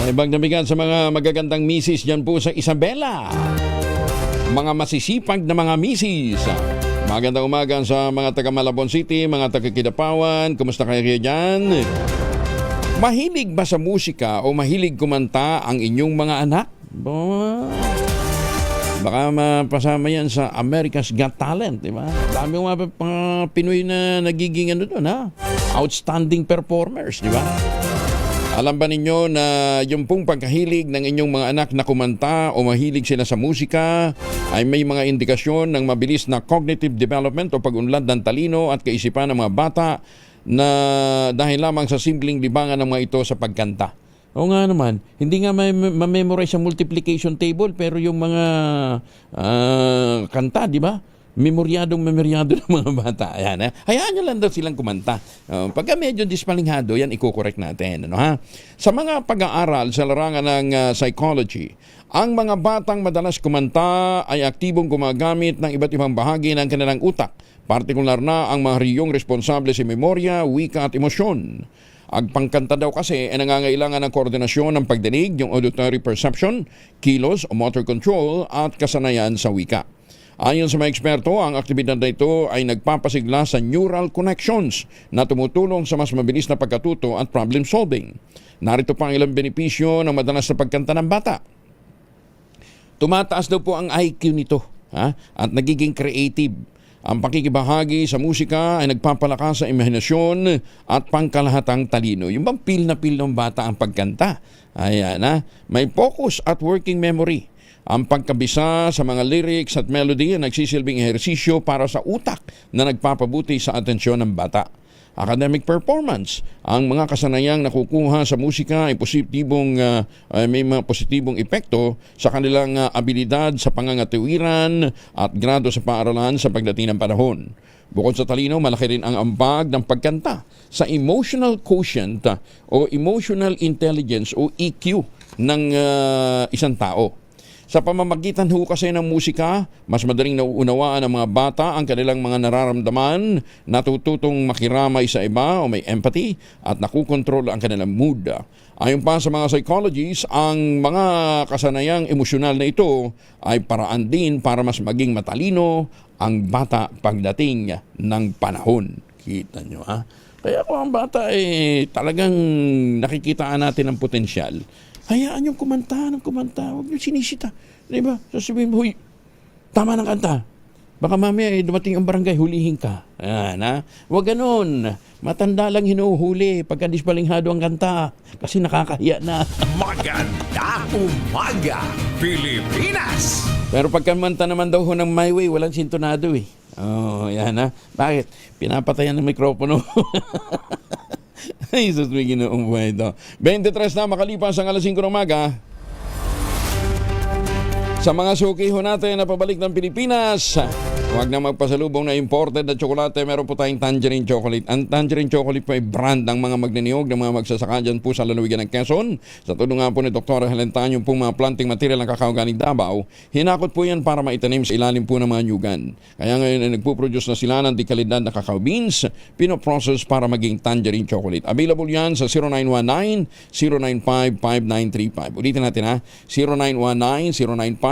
May ibang namigan sa mga magagandang misis dyan po sa Isabela. Mga masisipag na mga misis. Magandang umaga sa mga taga Malabon City, mga taga Kidapawan. Kumusta kayo dyan? Mahilig ba sa musika o mahilig kumanta ang inyong mga anak? Baka mapasama yan sa America's Got Talent, di ba? Dami mga Pinoy na nagiging doon, ha? Outstanding performers, di ba? Alam ba ninyo na yung pong pagkahilig ng inyong mga anak na kumanta o mahilig sila sa musika ay may mga indikasyon ng mabilis na cognitive development o pag-unlad ng talino at kaisipan ng mga bata na dahil lamang sa simpleng libangan ng mga ito sa pagkanta. Oo nga naman, hindi nga ma-memorize ang multiplication table pero yung mga kanta, di ba? Memoryado ng mga bata. Ayan, hayaan nyo lang daw silang kumanta. Pagka medyo dispalinghado, yan iko-correct natin. Ano, ha? Sa mga pag-aaral sa larangan ng psychology, ang mga batang madalas kumanta ay aktibong gumagamit ng iba't ibang bahagi ng kanilang utak. Partikular na ang mga riyong responsable sa memorya, wika at emosyon. Ang pangkanta daw kasi ay nangangailangan ng koordinasyon ng pagdinig, yung auditory perception, kilos o motor control at kasanayan sa wika. Ayon sa mga eksperto, ang aktibidad na ito ay nagpapasigla sa neural connections na tumutulong sa mas mabilis na pagkatuto at problem solving. Narito pa ang ilang benepisyo ng madalas na pagkanta ng bata. Tumataas daw po ang IQ nito, at nagiging creative. Ang pakikibahagi sa musika ay nagpapalakas sa imahinasyon at pangkalahatang talino. Yung bang feel na feel ng bata ang pagkanta. Ayan ha. May focus at working memory. Ang pagkabisa sa mga lyrics at melody ay nagsisilbing ehersisyo para sa utak na nagpapabuti sa atensyon ng bata. Academic performance. Ang mga kasanayang nakukuha sa musika ay may mga positibong epekto sa kanilang abilidad sa pangangatuwiran at grado sa paaralan sa pagdating ng panahon. Bukod sa talino, malaki rin ang ambag ng pagkanta sa emotional quotient o emotional intelligence o EQ ng isang tao. Sa pamamagitan ho kasi ng musika, mas madaling nauunawaan ng mga bata ang kanilang mga nararamdaman, natututong makiramay sa iba o may empathy at nakukontrol ang kanilang mood. Ayon pa sa mga psychologists, ang mga kasanayang emosyonal na ito ay paraan din para mas maging matalino ang bata pagdating ng panahon. Kita nyo ha? Kaya kung ang bata talagang nakikitaan natin ang potensyal, hayaan yung kumanta ng kumanta. Huwag yung sinisita. Diba? Sasabihin mo, huy, tama ng kanta. Baka mamaya dumating ang barangay, hulihin ka. Ayan, ha? Huwag ganun. Matanda lang hinuhuli pagka dispalinghado ang kanta. Kasi nakakahiya na. Maganda umaga, Pilipinas! Pero pagka manta naman daw ho ng My Way, walang sintonado eh. Oh, yan ha. Bakit? Pinapatayan ng mikropono. Ay, sus, may ginoong buhay ito. 23 na makalipas ang alas 5 ng umaga. Sa mga sukiho natin na pabalik ng Pilipinas, huwag na magpasalubong na imported na tsokolate. Meron po tayong tangerine chocolate. Ang tangerine chocolate po ay brand ng mga magniniyog, ng mga magsasaka dyan po sa lalawigan ng Quezon. Sa tulungan po ni Dr. Helen Tan, yung pong mga planting material ng kakao galing Davao, hinakot po yan para maitanim sa ilalim po ng mga nyugan. Kaya ngayon ay nagpuproduce na sila ng dekalidad na kakao beans, pinoprocess para maging tangerine chocolate. Available yan sa 0919-095-5935. Ulitin natin ha, 0919-095-5935.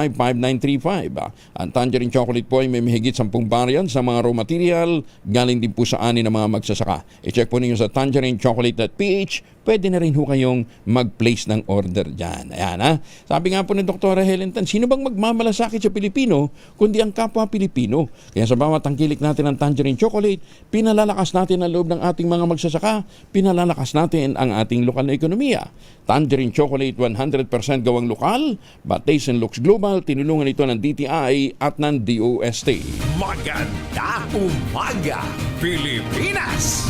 Ang tangerine chocolate po ay may mahigit 10 variants sa mga raw material, galing din po sa ani ng mga magsasaka. I-check po ninyo sa tangerinechocolate.ph. Pwede na rin ho kayong mag-place ng order dyan. Ayan ha. Sabi nga po ni Dr. Helen Tan, sino bang magmamalasakit sa Pilipino kundi ang kapwa Pilipino? Kaya sa bawat tangkilik natin ng tangerine chocolate, pinalalakas natin ang loob ng ating mga magsasaka, pinalalakas natin ang ating lokal na ekonomiya. Tangerine chocolate 100% gawang lokal, but taste and looks global. Tinulungan ito ng DTI at ng DOST. Maganda umaga, Pilipinas!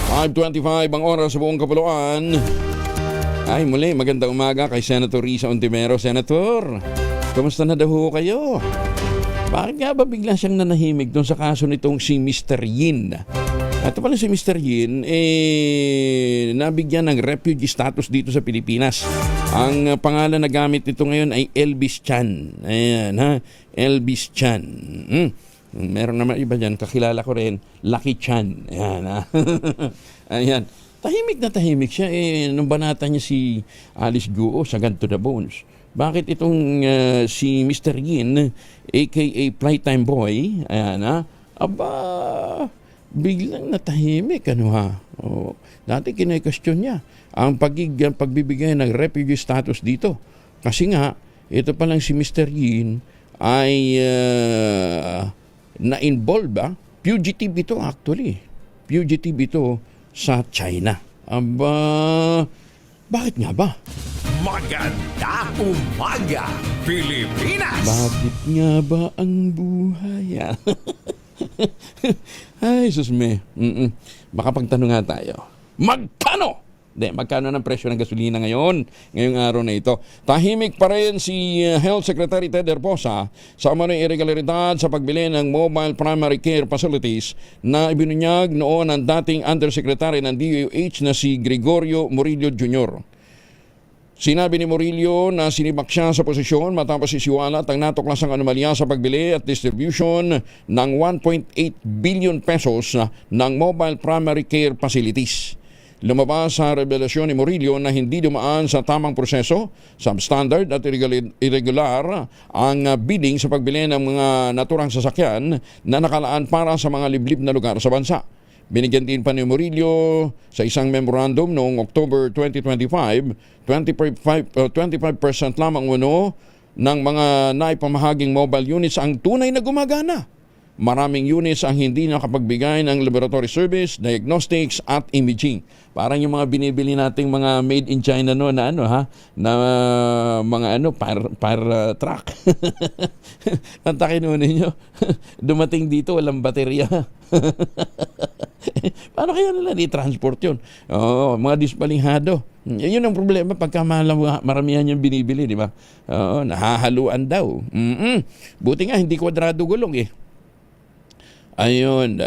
5:25 ang oras sa buong kapuluan. Ay, muli, magandang umaga kay Senator Risa Ontimero. Senator, kamusta na daw kayo? Bakit nga ba bigla siyang nanahimik doon sa kaso nitong si Mr. Yin? Ito pala si Mr. Yin, nabigyan ng refugee status dito sa Pilipinas. Ang pangalan na gamit nito ngayon ay Elvis Chan. Ayan ha, Elvis Chan. Meron naman iba dyan, kakilala ko rin, Lucky Chan. Ayan ha. Ayan. Tahimik siya. Nung banata niya si Alice Guo sa God to the Bones. Bakit itong si Mr. Yin, a.k.a. Playtime Boy, ayan ha, aba, biglang natahimik, ano ha. Oh, dati kinay-question niya ang pagbibigay ng refugee status dito. Kasi nga, ito palang si Mr. Yin ay na-involve, fugitive ito actually. Fugitive ito sa China. Aba, bakit nga ba? Maganda umaga, Pilipinas! Bakit nga ba ang buhay? Ay, susme. Baka pagtanong nga tayo. Magkano? Magkano ng presyo ng gasolina ngayong araw na ito? Tahimik pa rin si Health Secretary Ted Herbosa sa umano'y irregularidad sa pagbili ng mobile primary care facilities na ibinunyag noon ang dating Undersecretary ng DOH na si Gregorio Murillo Jr. Sinabi ni Murillo na sinibak siya sa posisyon matapos isiwalat ang natuklasang anomalya sa pagbili at distribution ng 1.8 billion pesos ng mobile primary care facilities. Lumabas sa revelasyon ni Murillo na hindi dumaan sa tamang proseso, substandard at irregular ang bidding sa pagbili ng mga naturang sasakyan na nakalaan para sa mga liblib na lugar sa bansa. Binigyan din pa ni Murillo sa isang memorandum noong October 2025, 25% lamang ng mga naipamahaging mobile units ang tunay na gumagana. maraming units ang hindi nakapagbigay ng laboratory service, diagnostics at imaging. Parang yung mga binibili nating mga made in China no na na mga truck. Ang takinunin ninyo. Dumating dito walang baterya. Paano kaya nila i-transport yun? Mga disbalihado. Yun ang problema pagka maramihan yung binibili, di ba? Nahahaluan daw. Buti nga, hindi kwadrado gulong eh. Ayun.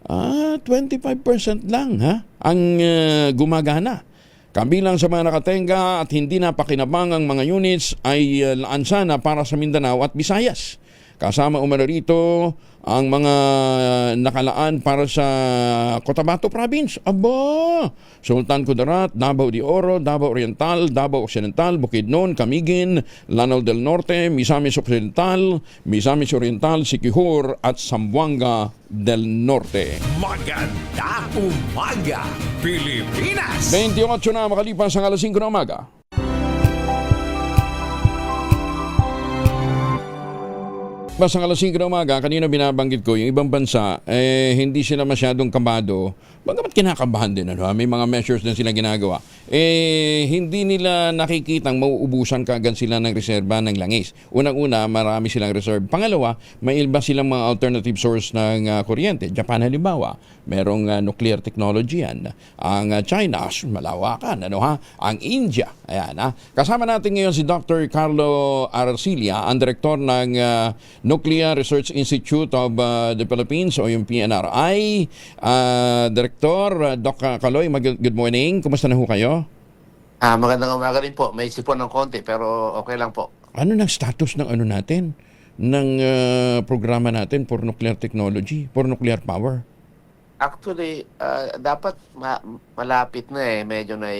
25% lang ang gumagana. Kabilang sa mga nakatenga at hindi napakinabang ang mga units ay laansana para sa Mindanao at Visayas. Kasama umano rito ang mga nakalaan para sa Cotabato Province. Aba! Sultan Kudarat, Davao de Oro, Davao Oriental, Davao Occidental, Bukidnon, Camiguin, Lanao del Norte, Misamis Occidental, Misamis Oriental, Siquijor at Zamboanga del Norte. Maganda umaga, Pilipinas! 28 na makalipas ang alas 5 ng umaga. Basang alas 5 ng umaga, kanina binabanggit ko, yung ibang bansa, hindi sila masyadong kabado. Bagamat kinakabahan din, may mga measures din sila ginagawa. Hindi nila nakikitang mauubusan kaagad sila ng reserba ng langis. Unang-una, marami silang reserve. Pangalawa, may iba silang mga alternative source ng kuryente. Japan halimbawa, merong nuclear technology yan. Ang China, malawakan. Ang India, ayan. Kasama natin ngayon si Dr. Carlo Arcilla, ang direktor ng Nuclear Research Institute of the Philippines o yung PNRI. Director Doc Caloy, good morning. Kumusta na ho kayo? Magandang umaga rin po. May sipon ng konti pero okay lang po. Ano ng status ng natin? Ng programa natin for nuclear technology, for nuclear power? Actually, dapat malapit na medyo na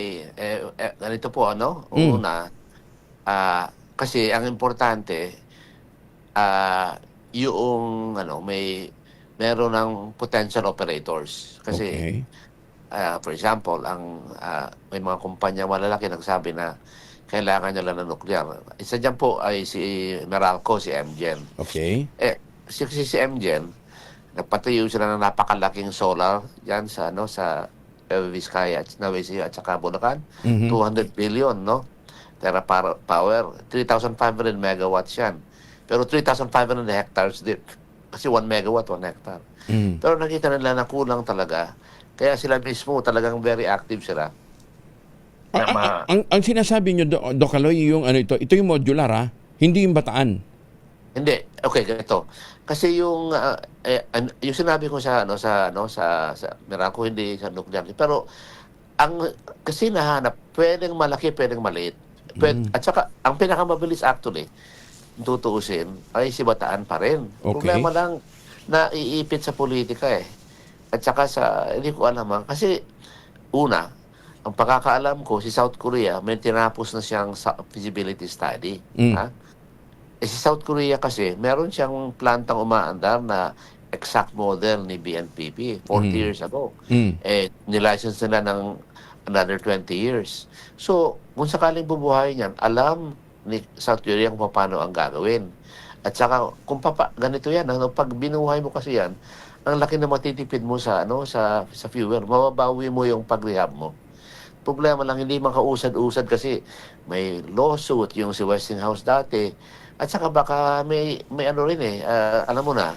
ganito po Una, kasi ang importante yung meron ng potential operators kasi for example may mga kumpanya malalaki nagsabi na kailangan nila ng nuclear. Isa dyan po ay si Meralco, si MGen. Si MGen nagpatayo sila ng napakalaking solar diyan sa sa Vizcaya at saka Bulacan. 200 billion tera power, 3,500 megawatts yan. Pero 3,500 hectares din. Kasi 1 megawatt, 1 hectare. Pero nakita nila na kulang talaga. Kaya sila mismo talagang very active sila. Ang sinasabi nyo, Doc Caloy, yung ito yung modular hindi yung bataan. Hindi. Okay, ganito. Kasi yung sinabi ko sa Meralco, hindi sa nuclear. Pero kasi nahanap, pwedeng malaki, pwedeng maliit. At saka, ang pinakamabilis actually, tutuusin ay si Bataan pa rin. Problema lang na iipit sa politika At saka hindi ko alam kasi una, ang pagkakaalam ko, si South Korea, may tinapos na siyang feasibility study. Si South Korea kasi, meron siyang plantang umaandar na exact model ni BNPP 40 years ago. Nilicense nila ng another 20 years. So, kung sakaling bubuhay niyan, alam ni South Korea kung paano ang gagawin. At saka, kung ganito yan, pag binuhay mo kasi yan, ang laki na matitipid mo sa fuel, mababawi mo yung pag-rehab mo. Problema lang, hindi makausad-usad kasi may lawsuit yung si Westinghouse dati. At saka baka may alam mo na,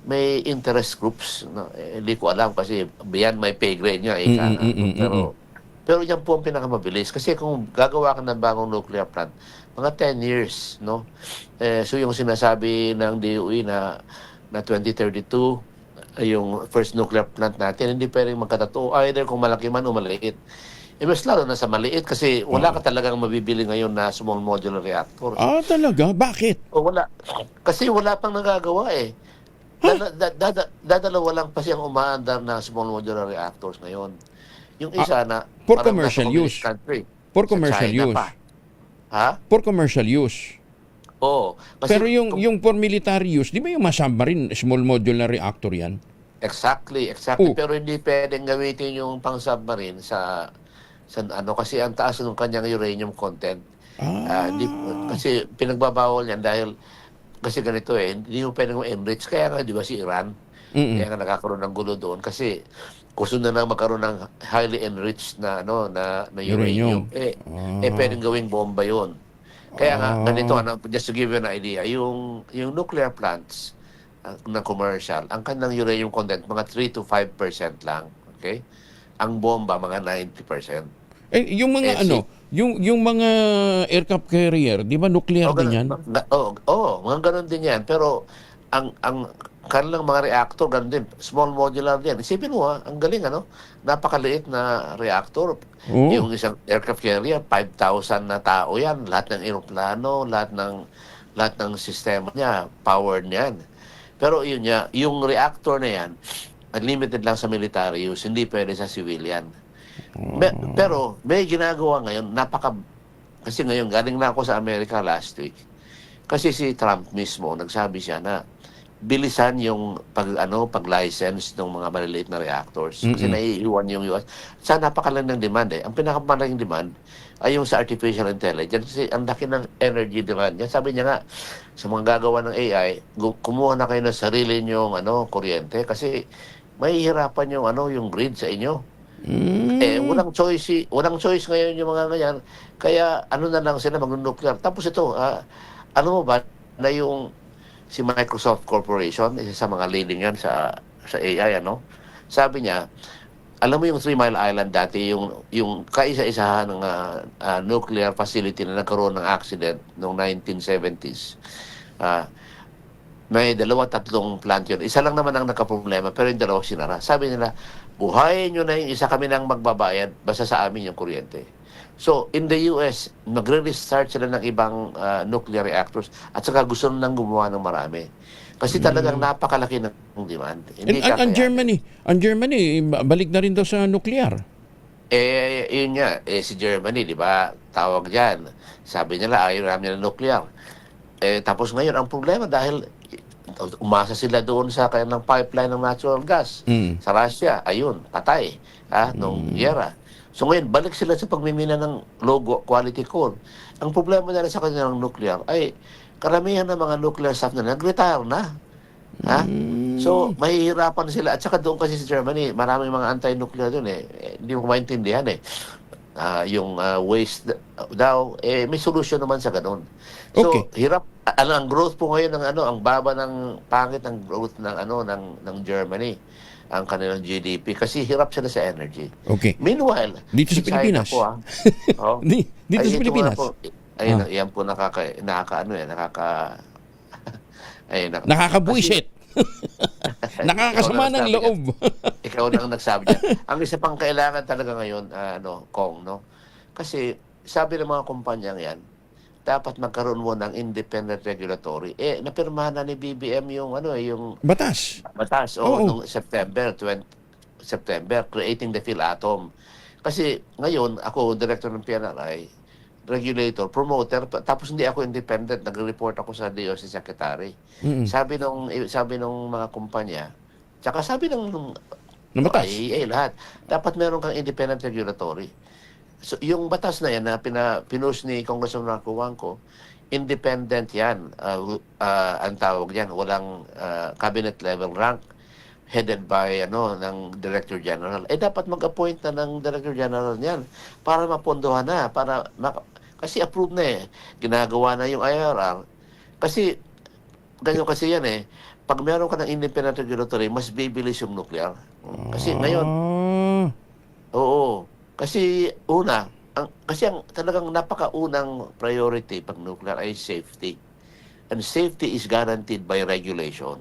may interest groups. Hindi ko alam kasi beyond my pay grade niya. Pero yan po ang pinakamabilis. Kasi kung gagawa ka ng bagong nuclear plant, mga 10 years, so yung sinasabi ng DOE na 2032, yung first nuclear plant natin, hindi pwedeng magkatotoo. Either kung malaki man o maliit. Mas lalo na sa maliit kasi wala ka talagang mabibili ngayon na small modular reactor. Talaga? Bakit? Wala. Kasi wala pang nagagawa Dadalawa lang pa siyang umaandar na small modular reactors ngayon. Yung isa for commercial use. For commercial use. For commercial use. Oo. Pero yung for military use, di ba yung submarine small modular reactor yan? Exactly. Pero hindi pwedeng gamitin yung pang submarine sa kasi ang taas ng kanyang uranium content. Kasi pinagbabawal yan dahil kasi ganito hindi mo pwedeng enrich. Kaya nga, di ba si Iran? Kaya nga nagkakaroon ng gulo doon kasi gusto na lang magkaroon ng highly enriched na uranium. Pwedeng gawing bomba 'yon. Kaya nga ganito, just to give you an idea, yung nuclear plants na commercial, ang kanilang uranium content mga 3 to 5% lang, okay? Ang bomba mga 90%. Yung mga yung mga aircraft carrier, di ba nuclear din yan? Mga ganun din yan. Pero ang kanilang mga reactor, ganun din. Small modular din. Isipin mo ang galing napakaliit na reactor. Yung isang aircraft carrier, 5,000 na tao yan. Lahat ng eroplano, lahat ng sistema niya, powered niyan. Pero yun niya, yung reactor na yan, unlimited lang sa military use, hindi pwede sa civilian. Pero may ginagawa ngayon, kasi ngayon galing na ako sa Amerika last week. Kasi si Trump mismo nagsabi siya na bilisan yung pag-license ng mga maliliit na reactors kasi naiiwan yung US. Sa napakalang demand Ang pinakamalaking demand ay yung sa artificial intelligence kasi ang laki ng energy demand niya. Sabi niya nga sa mga gagawa ng AI, kumuha na kayo ng sarili niyong kuryente kasi mahihirapan yung grid sa inyo. Walang choice ngayon yung mga ganyan. Kaya na lang sila mag-nuclear. Tapos ito, mo ba na yung si Microsoft Corporation, isa sa mga leading yan sa AI, sabi niya, alam mo yung 3 Mile Island dati, yung kaisa-isahan ng nuclear facility na nagkaroon ng accident noong 1970s. May 2-3 plant yun. Isa lang naman ang nakaproblema, pero yung 2 sinara. Sabi nila, buhayin nyo na yung isa, kami nang magbabayad, basta sa amin yung kuryente. So, in the US, magre-restart sila ng ibang nuclear reactors at saka gusto nang gumawa ng marami. Kasi talagang napakalaki ng demand. Ang Germany, balik na rin daw sa nuclear. Yun nga, si Germany, di ba, tawag dyan. Sabi nila, ayaw namin ng nuclear. Tapos ngayon, ang problema dahil umasa sila doon sa kanilang pipeline ng natural gas. Sa Russia, ayun, patay nung giyera. So ngayon, balik sila sa pagmimina ng low quality coal. Ang problema nila sa kanilang nuclear ay karamihan ng mga nuclear staff na nag-retire na. So, mahihirapan sila. At saka doon kasi sa Germany, maraming mga anti-nuclear doon hindi mo maintindihan yung waste daw, may solusyon naman sa ganun. So, hirap. Ang growth po ngayon ang baba ng pangit ng growth ng Germany, ang kanilang GDP kasi hirap sila sa energy. Meanwhile, dito sa Pilipinas. Dito sa Pilipinas. Yan po nakakabuisit. Nakakasama ng loob. Ikaw na ang nagsabi niya. Ang isa pang kailangan talaga ngayon, Kong, kasi sabi ng mga kumpanyang yan, dapat magkaroon mo ng independent regulatory. Napirmahan na ni BBM yung batas. Noong September, creating the PhilAttom. Kasi ngayon, ako, director ng PNRI, regulator, promoter, tapos hindi ako independent, nag-report ako sa DOC Secretary. Sabi nung mga kumpanya, tsaka sabi ng IAA, lahat, dapat meron kang independent regulatory. So, yung batas na yan na pinost ni Congressman Marco Wangco, independent yan. Ang tawag yan, walang cabinet level rank, headed by ng Director General. Dapat mag-appoint na ng Director General niyan para mapondohan na, kasi approved na ginagawa na yung IRR. Kasi, ganyan kasi yan pag meron ka ng independent regulatory, mas bibilis yung nuclear. Kasi ngayon, kasi ang talagang napakaunang priority pag nuclear ay safety. And safety is guaranteed by regulation,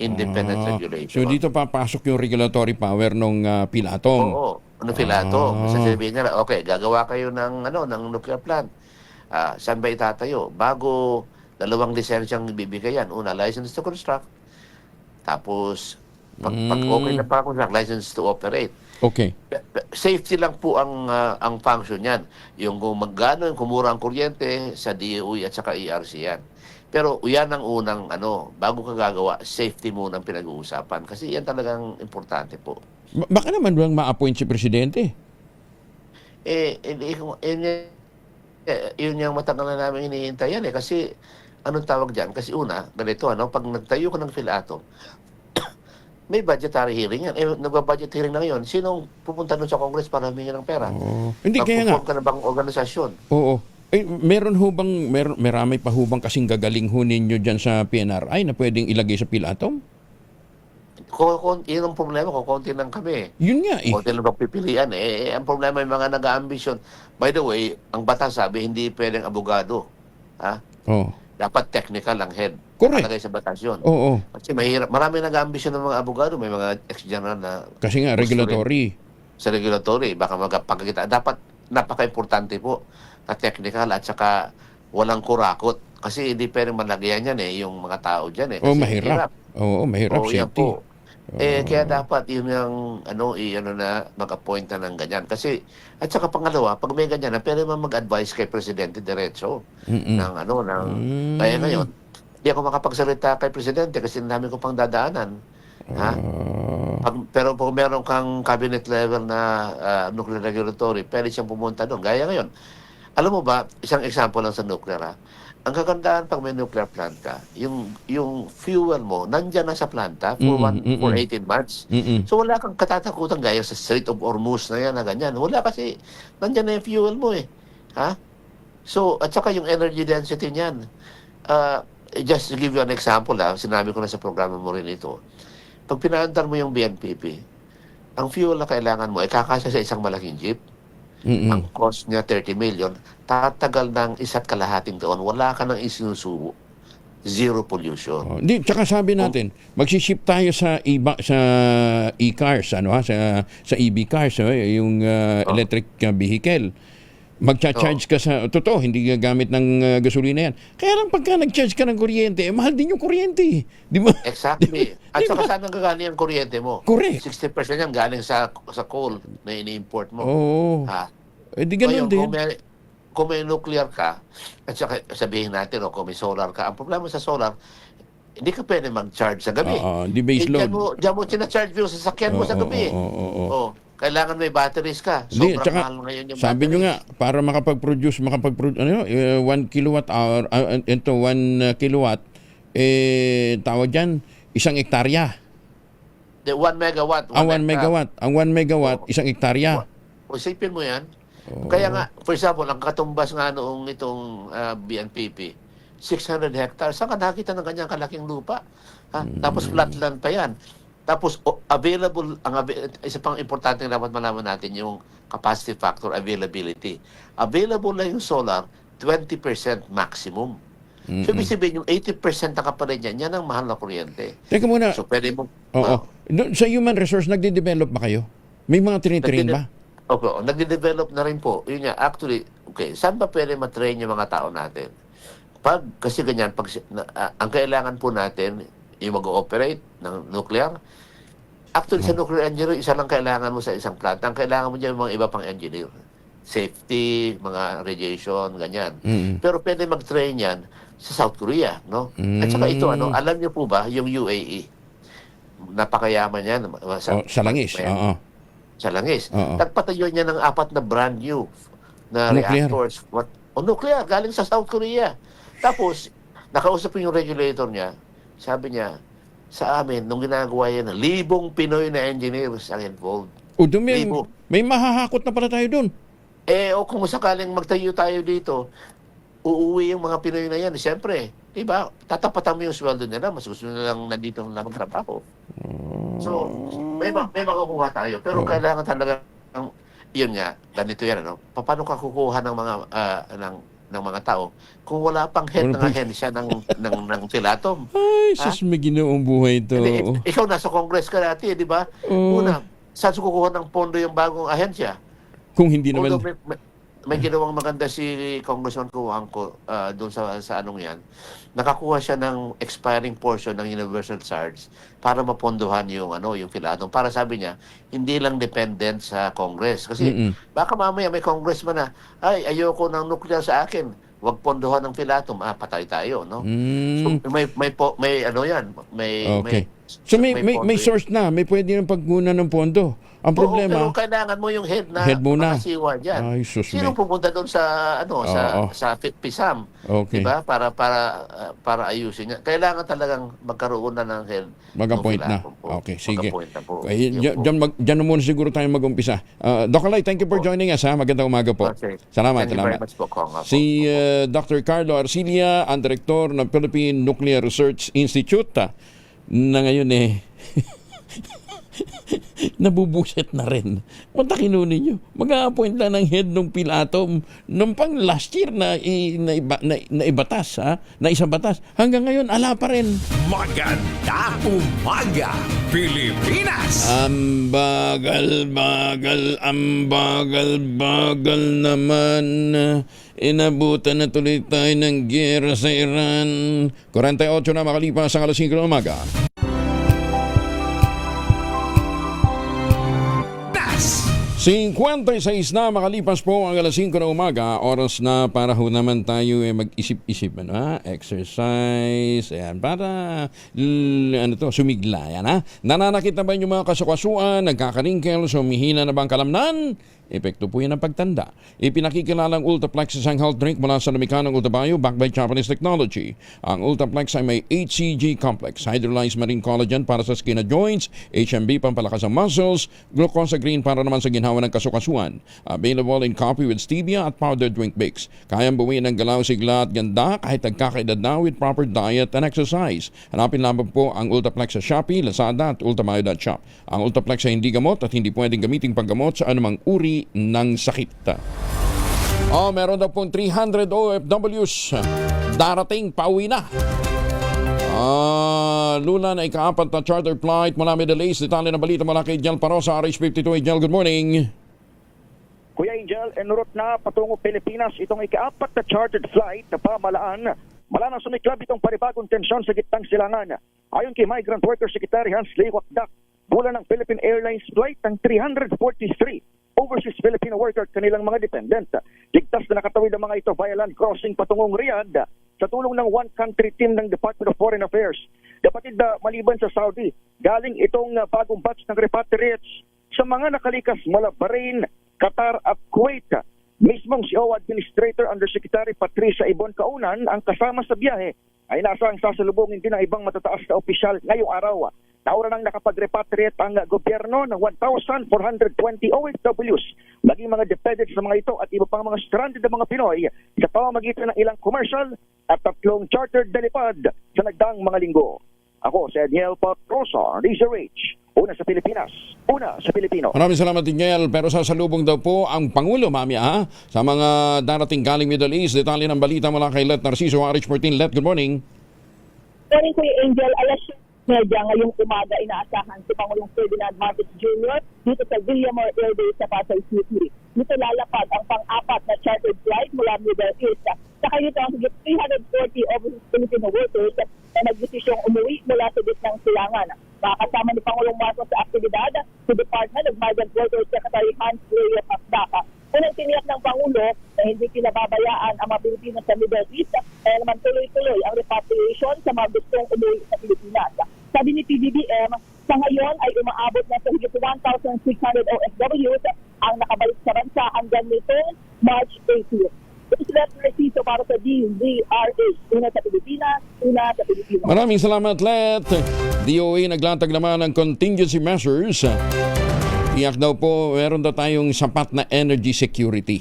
independent regulation. So dito papasok yung regulatory power ng PhilAttom. Ng PhilAttom. Sasabihin nila, gagawa kayo ng nuclear plant. Saan ba itatayo? Bago 2 lisensyang bibigay yan. Una, license to construct. Tapos, pag okay na pa construct, license to operate. Safety lang po ang function yan. Yung kung magkano, kumura ang kuryente sa DOE at saka ERC yan. Pero yan ang unang bago ka gagawa, safety muna ang pinag-uusapan. Kasi yan talagang importante po. Baka naman bang ma-appoint si Presidente? Yun yung matagal na namin hinihintay yan kasi anong tawag dyan? Kasi una, ganito, pag nagtayo ka ng PhilAttom, may budgetary hearing yan. Nagba-budget hearing na ngayon. Sinong pupunta doon sa Congress para humingi ng pera? Hindi, kaya nga. Magpuform ka na bang organisasyon? Oo. Meron hubang, marami pa hubang kasing gagaling ho ninyo dyan sa PNRI na pwedeng ilagay sa PhilAttom? Yun ang problema, kukunti lang kami. Yun nga eh. Kunti lang pagpipilian. Ang problema yung mga nag-ambisyon. By the way, ang batas sabi, hindi pwedeng abogado. Ha? Oh. Dapat technical ang head. Correct. Nakalagay sa batas yun. Oo. Kasi mahirap. Marami nag-ambisyon ng mga abogado. May mga ex-general na... Kasi nga, regulatory. Sa regulatory. Baka magpagkita. Dapat napaka-importante po na technical at saka walang kurakot. Kasi hindi pwedeng malagyan yan yung mga tao dyan Kasi mahirap. Oo, mahirap. Yan po. Kaya dapat yun yung mag-appoint na ng ganyan. Kasi, at saka pangalawa, pag may ganyan na, pwede man mag-advise kay Presidente diretso kaya ngayon, hindi ako makapagsalita kay Presidente kasi dami ko pang dadaanan. Ha? Pero kung meron kang cabinet level na nuclear regulatory, pwede siyang pumunta doon. Gaya ngayon, alam mo ba, isang example lang sa nuclear, ang kagandahan pag may nuclear plant ka, yung fuel mo, nandyan na sa planta for 18 months. So wala kang katatakutan gaya sa Strait of Hormuz na yan na ganyan. Wala kasi, nandyan na yung fuel mo Ha? So, at saka yung energy density niyan. Just to give you an example, sinabi ko na sa programa mo rin ito. Pag pinaandar mo yung BNPP, ang fuel na kailangan mo ay kakasya sa isang malaking jeep. Ang cost niya 30 million, tatagal ng 1.5 taon, wala ka nang isinusubo. Zero pollution. Hindi, tsaka sabi natin, magsiship tayo sa e-cars, sa EV cars, yung electric vehicle. Magcha-charge ka sa, totoo, hindi gagamit ng gasolina yan. Kaya lang pagka nag-charge ka ng kuryente, mahal din yung kuryente. Di ba? Exactly. At saka saan ang gagaling ang kuryente mo? Correct. 60% yan galing sa coal na ini-import mo. Oo. Di ganun din. Kung may nuclear ka, at saka sabihin natin, kung may solar ka, ang problema sa solar, hindi ka pwede mag-charge sa gabi. Di base load. Diyan mo sinacharge yung sasakyan mo sa gabi. Kailangan may batteries ka. Sobrang mahal ngayon yung sabi nyo nga, para makapag-produce 1 kilowatt hour, 1 kilowatt, tawag dyan, 1 hektarya. 1 megawatt. 1 megawatt. Ang 1 megawatt, 1 hektarya. Isipin mo yan. Kaya nga, for example, ang katumbas nga noong itong BNPP, 600 hectares. Saan ka nakita ng kanyang kalaking lupa? Tapos flatland pa yan. Tapos available, isa pang importante na dapat malaman natin yung capacity factor, availability. Available na yung solar, 20% maximum. So, ibig sabihin, yung 80% na kapalit yan, yan ang mahal na kuryente. Teka muna. So, pwede mo... Sa human resource, nagde-develop ba kayo? May mga tinitrain ba? Opo, nagde-develop na rin po. Yun nga, actually, saan ba pwede matrain yung mga tao natin? Kasi ganyan, ang kailangan po natin, yung mag-ooperate ng nuclear. Actually, sa nuclear engineer, isa lang kailangan mo sa isang plant. Ang kailangan mo dyan yung mga iba pang engineer. Safety, mga radiation, ganyan. Pero pwede mag-train yan sa South Korea, no? At saka ito, alam niyo po ba, yung UAE, napakayaman yan. Sa langis, Sa langis. Nagpatayo niya ng 4 na brand new na nuclear reactors. Nuclear, galing sa South Korea. Tapos, nakausap yung regulator niya, sabi niya, sa amin, nung ginagawa yan, 1,000 Pinoy na engineers ang involved. May mahahakot na pala tayo doon. Kung sakaling magtayo tayo dito, uuwi yung mga Pinoy na yan. Siyempre, diba, tatapatan mo yung sweldo nila, mas gusto nila lang nandito lang magtrabaho. So, may makukuha tayo. Pero kailangan talaga, yun nga, ganito yan, paano ka kukuha ng mga tao kung wala pang head ng ahensya ng PhilAttom? Ay, sus, may ginoong buhay ito. Ikaw nasa Congress ka dati, di ba? Una, saan kukuha ng pondo yung bagong ahensya? Kung hindi naman... May ginawang maganda si Congressman Cuangco doon sa anong yan. Nakakuha siya ng expiring portion ng universal charge para mapondohan yung PhilAttom. Para sabi niya, hindi lang dependent sa Congress. Kasi baka mamaya may congressman na, ayoko ng nuclear sa akin. Huwag pondohan ng PhilAttom. Patay tayo, no? So, may ano yan. Okay. So may source na, may pwede ng pagkunan ng pondo. Ang problema, pero kailangan mo yung head muna. makasiwa dyan. Ay, sus, Sino pupunta doon sa sa PISAM? Okay. Diba? Para ayusin niya. Kailangan talagang magkaroon na ng head. Mag-appoint na. Okay, sige. Mag-appoint na po. Diyan na muna siguro tayo mag-umpisa. Doc Alay, thank you for joining us. Magandang umaga po. Okay. Salamat. Thank you very much po, Kong. Si Dr. Carlo Arcilia, ang direktor ng Philippine Nuclear Research Institute, na ngayon nabubuset na rin. Matakino ninyo. Mag-a-appoint lang ng head ng Pilatom nung pang last year na ibatas, na isang batas. Hanggang ngayon, ala pa rin. Maganda umaga, Pilipinas! Ambagal naman. Inabutan na tuloy tayo ng giyera sa Iran. 48 na makalipas ang alas 5 ng umaga. 56 na makalipas po ang alas 5 na umaga. Oras na para ho naman tayo mag-isip-isip. Exercise. Ayan, para sumigla. Yan, nananakit na ba yung mga kasukasuan? Nagkakaringkel? Sumihina na ba ang kalamnan? Epekto po yan ng pagtanda. Ipinakikilalang Ultraplex isang health drink mula sa lumikha ng Ultabio backed by Japanese technology. Ang Ultraplex ay may HCG complex, hydrolyzed marine collagen para sa skin at joints, HMB pampalakas ng muscles, glucosagreen para naman sa ginhawa ng kasukasuan. Available in coffee with stevia at powdered drink mix. Kayang buwiin ng galaw, sigla at ganda kahit nagkakaedad na with proper diet and exercise. Hanapin lamang po ang Ultraplex sa Shopee, Lazada at ultamayo.shop. Ang Ultraplex ay hindi gamot at hindi pwedeng gamiting panggamot sa anumang uri ng sakit. Meron daw pong 300 OFWs darating, pauwi na. Lula na ika-4 na charter flight mula Middle East. Detalye ng balita mula kay Jel Parosa, RH52. Jel, good morning. Kuya Angel, enroute na patungo Pilipinas itong ika-4 na chartered flight na pamalaan. Mala na sumiklab itong panibagong tensyon sa gitnang silangan. Ayon kay Migrant Workers Secretary Hans Lewakdak, bulan ng Philippine Airlines flight ng 343 overseas Filipino worker at kanilang mga dependent. Ligtas na nakatawid ang mga ito via land crossing patungong Riyadh sa tulong ng one country team ng Department of Foreign Affairs. Kapatid maliban sa Saudi, galing itong bagong batch ng repatriates sa mga nakalikas mula Bahrain, Qatar at Kuwait. Mismong CEO Administrator Undersecretary Patricia Ibon Kaunan ang kasama sa biyahe ay nasang sasalubungin din ng ibang matataas na opisyal ngayong araw. Naura nang nakapag-repatriate ang gobyerno ng 1,420 OFWs, maging mga dependents sa mga ito at iba pang mga stranded na mga Pinoy sa pamamagitan ng ilang commercial at 3 chartered na lipad sa nagdaang mga linggo. Ako si Daniel Patrosa, DZRH. Una sa Pilipinas, una sa Pilipino. Maraming salamat, Daniel. Pero sasalubong daw po ang Pangulo, mamaya, sa mga darating galing Middle East. Detalye ng balita mula kay Let Narciso, RH14. Let, good morning. Morning, Kuya Angel. Alas medya ngayong umaga inaasahan si Pangulong Ferdinand Marcos Jr. dito sa Villamor Air Base sa Pasay City. Dito lalapad ang pang-4 na chartered flight mula Middle East. Saka dito ang higit 340 overseas Filipino workers na nagdesisyong umuwi mula sa gitnang silangan. Makakasama ni Pangulong Marcos sa aktibidad sa Department of Migrant Workers Secretary Hans Leo Pasdaca. Unang tiniyak ng Pangulo na hindi pinababayaan ang mga Pilipino sa Middle East kaya naman tuloy-tuloy ang repatriation sa mga gustong umuwi sa Pilipinas. Sabi ni PBBM, sa ngayon ay umaabot na sa higit 1,600 OFWs ang nakabalik sa bansa hanggang nitong March 18. Ito sila Narciso para sa DZRH. Una sa Pilipinas, una sa Pilipinas. Maraming salamat, Let. DOA naglatag naman ng contingency measures. Iyak daw po, meron daw tayong sapat na energy security.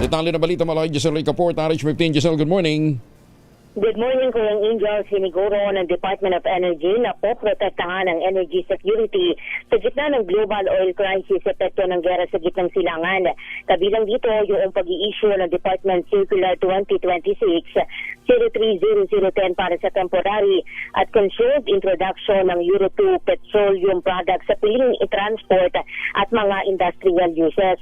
Detalye na balita mula kay Giselle Ricaport, RH15. Giselle, good morning. Good morning, Kuya Angel. Siniguro ng Department of Energy na poprotektahan ang energy security sa gitna ng global oil crisis epekto ng gera sa gitnang silangan. Kabilang dito yung pag-i-issue ng Department Circular 2026-030010 para sa temporary at controlled introduction ng Euro 2 petroleum products sa piling i-transport at mga industrial uses.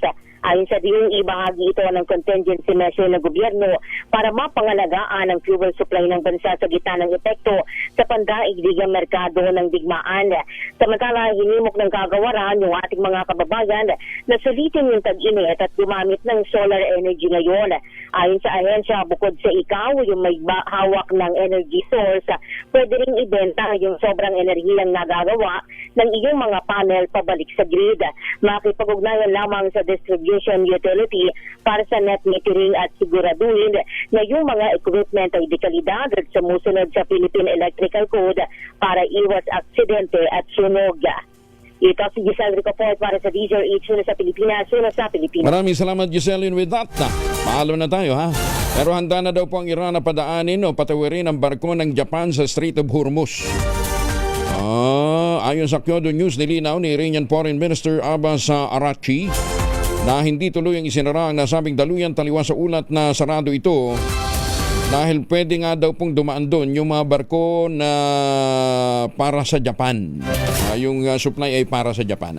Ayon sa DOE, ibahagi ito ng contingency measure ng gobyerno para mapangalagaan ang fuel supply ng bansa sa gitna ng epekto sa pandaigdigang merkado ng digmaan. Samantala, hinimok ng kagawaran yung ating mga kababayan na sulitin yung tag-init at gumamit ng solar energy ngayon. Ayon sa ahensya, bukod sa ikaw, yung may hawak ng energy source, pwede ring ibenta yung sobrang enerhiyang nagagawa ng iyong mga panel pabalik sa grid. Makipag-ugnayan lamang sa distribution utility para sa net metering at siguraduhin na yung mga equipment ay dekalidad at sumusunod sa Philippine Electrical Code para iwas aksidente at sunog. Ito si Giselle Ricoport para sa DZRH sa Pilipinas, sa Pilipinas. Maraming salamat, Giselle. With that, paalam na tayo, ha? Pero handa na daw po ang Iran na padaanin o patawirin ang barko ng Japan sa Strait of Hormuz. Ayon sa Kyodo News, nilinaw ni Iranian Foreign Minister Abbas Araghchi na hindi tuloy ang isinara ang nasabing daluyan taliwas sa ulat na sarado ito dahil pwede nga daw pong dumaan doon yung mga barko na para sa Japan. Yung supply ay para sa Japan.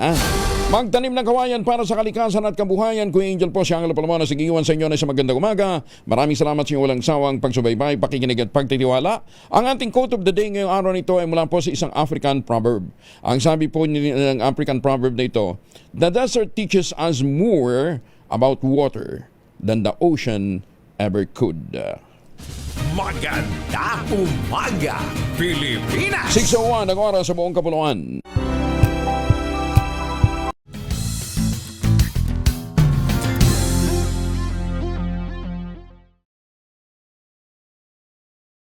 Magtanim ng kawayan para sa kalikasan at kabuhayan. Kuya Angel po, si Angelo Palomano, sigiwan sa inyo na sa magandang umaga. Maraming salamat sa inyong walang sawang pagsubaybay, pakikinig at pagtitiwala. Ang ating quote of the day ngayong araw nito ay mula po sa isang African proverb. Ang sabi po ng African proverb na ito, the desert teaches us more about water than the ocean ever could. Maganda umaga, Pilipinas! 6:01 ang oras sa buong kapuluan.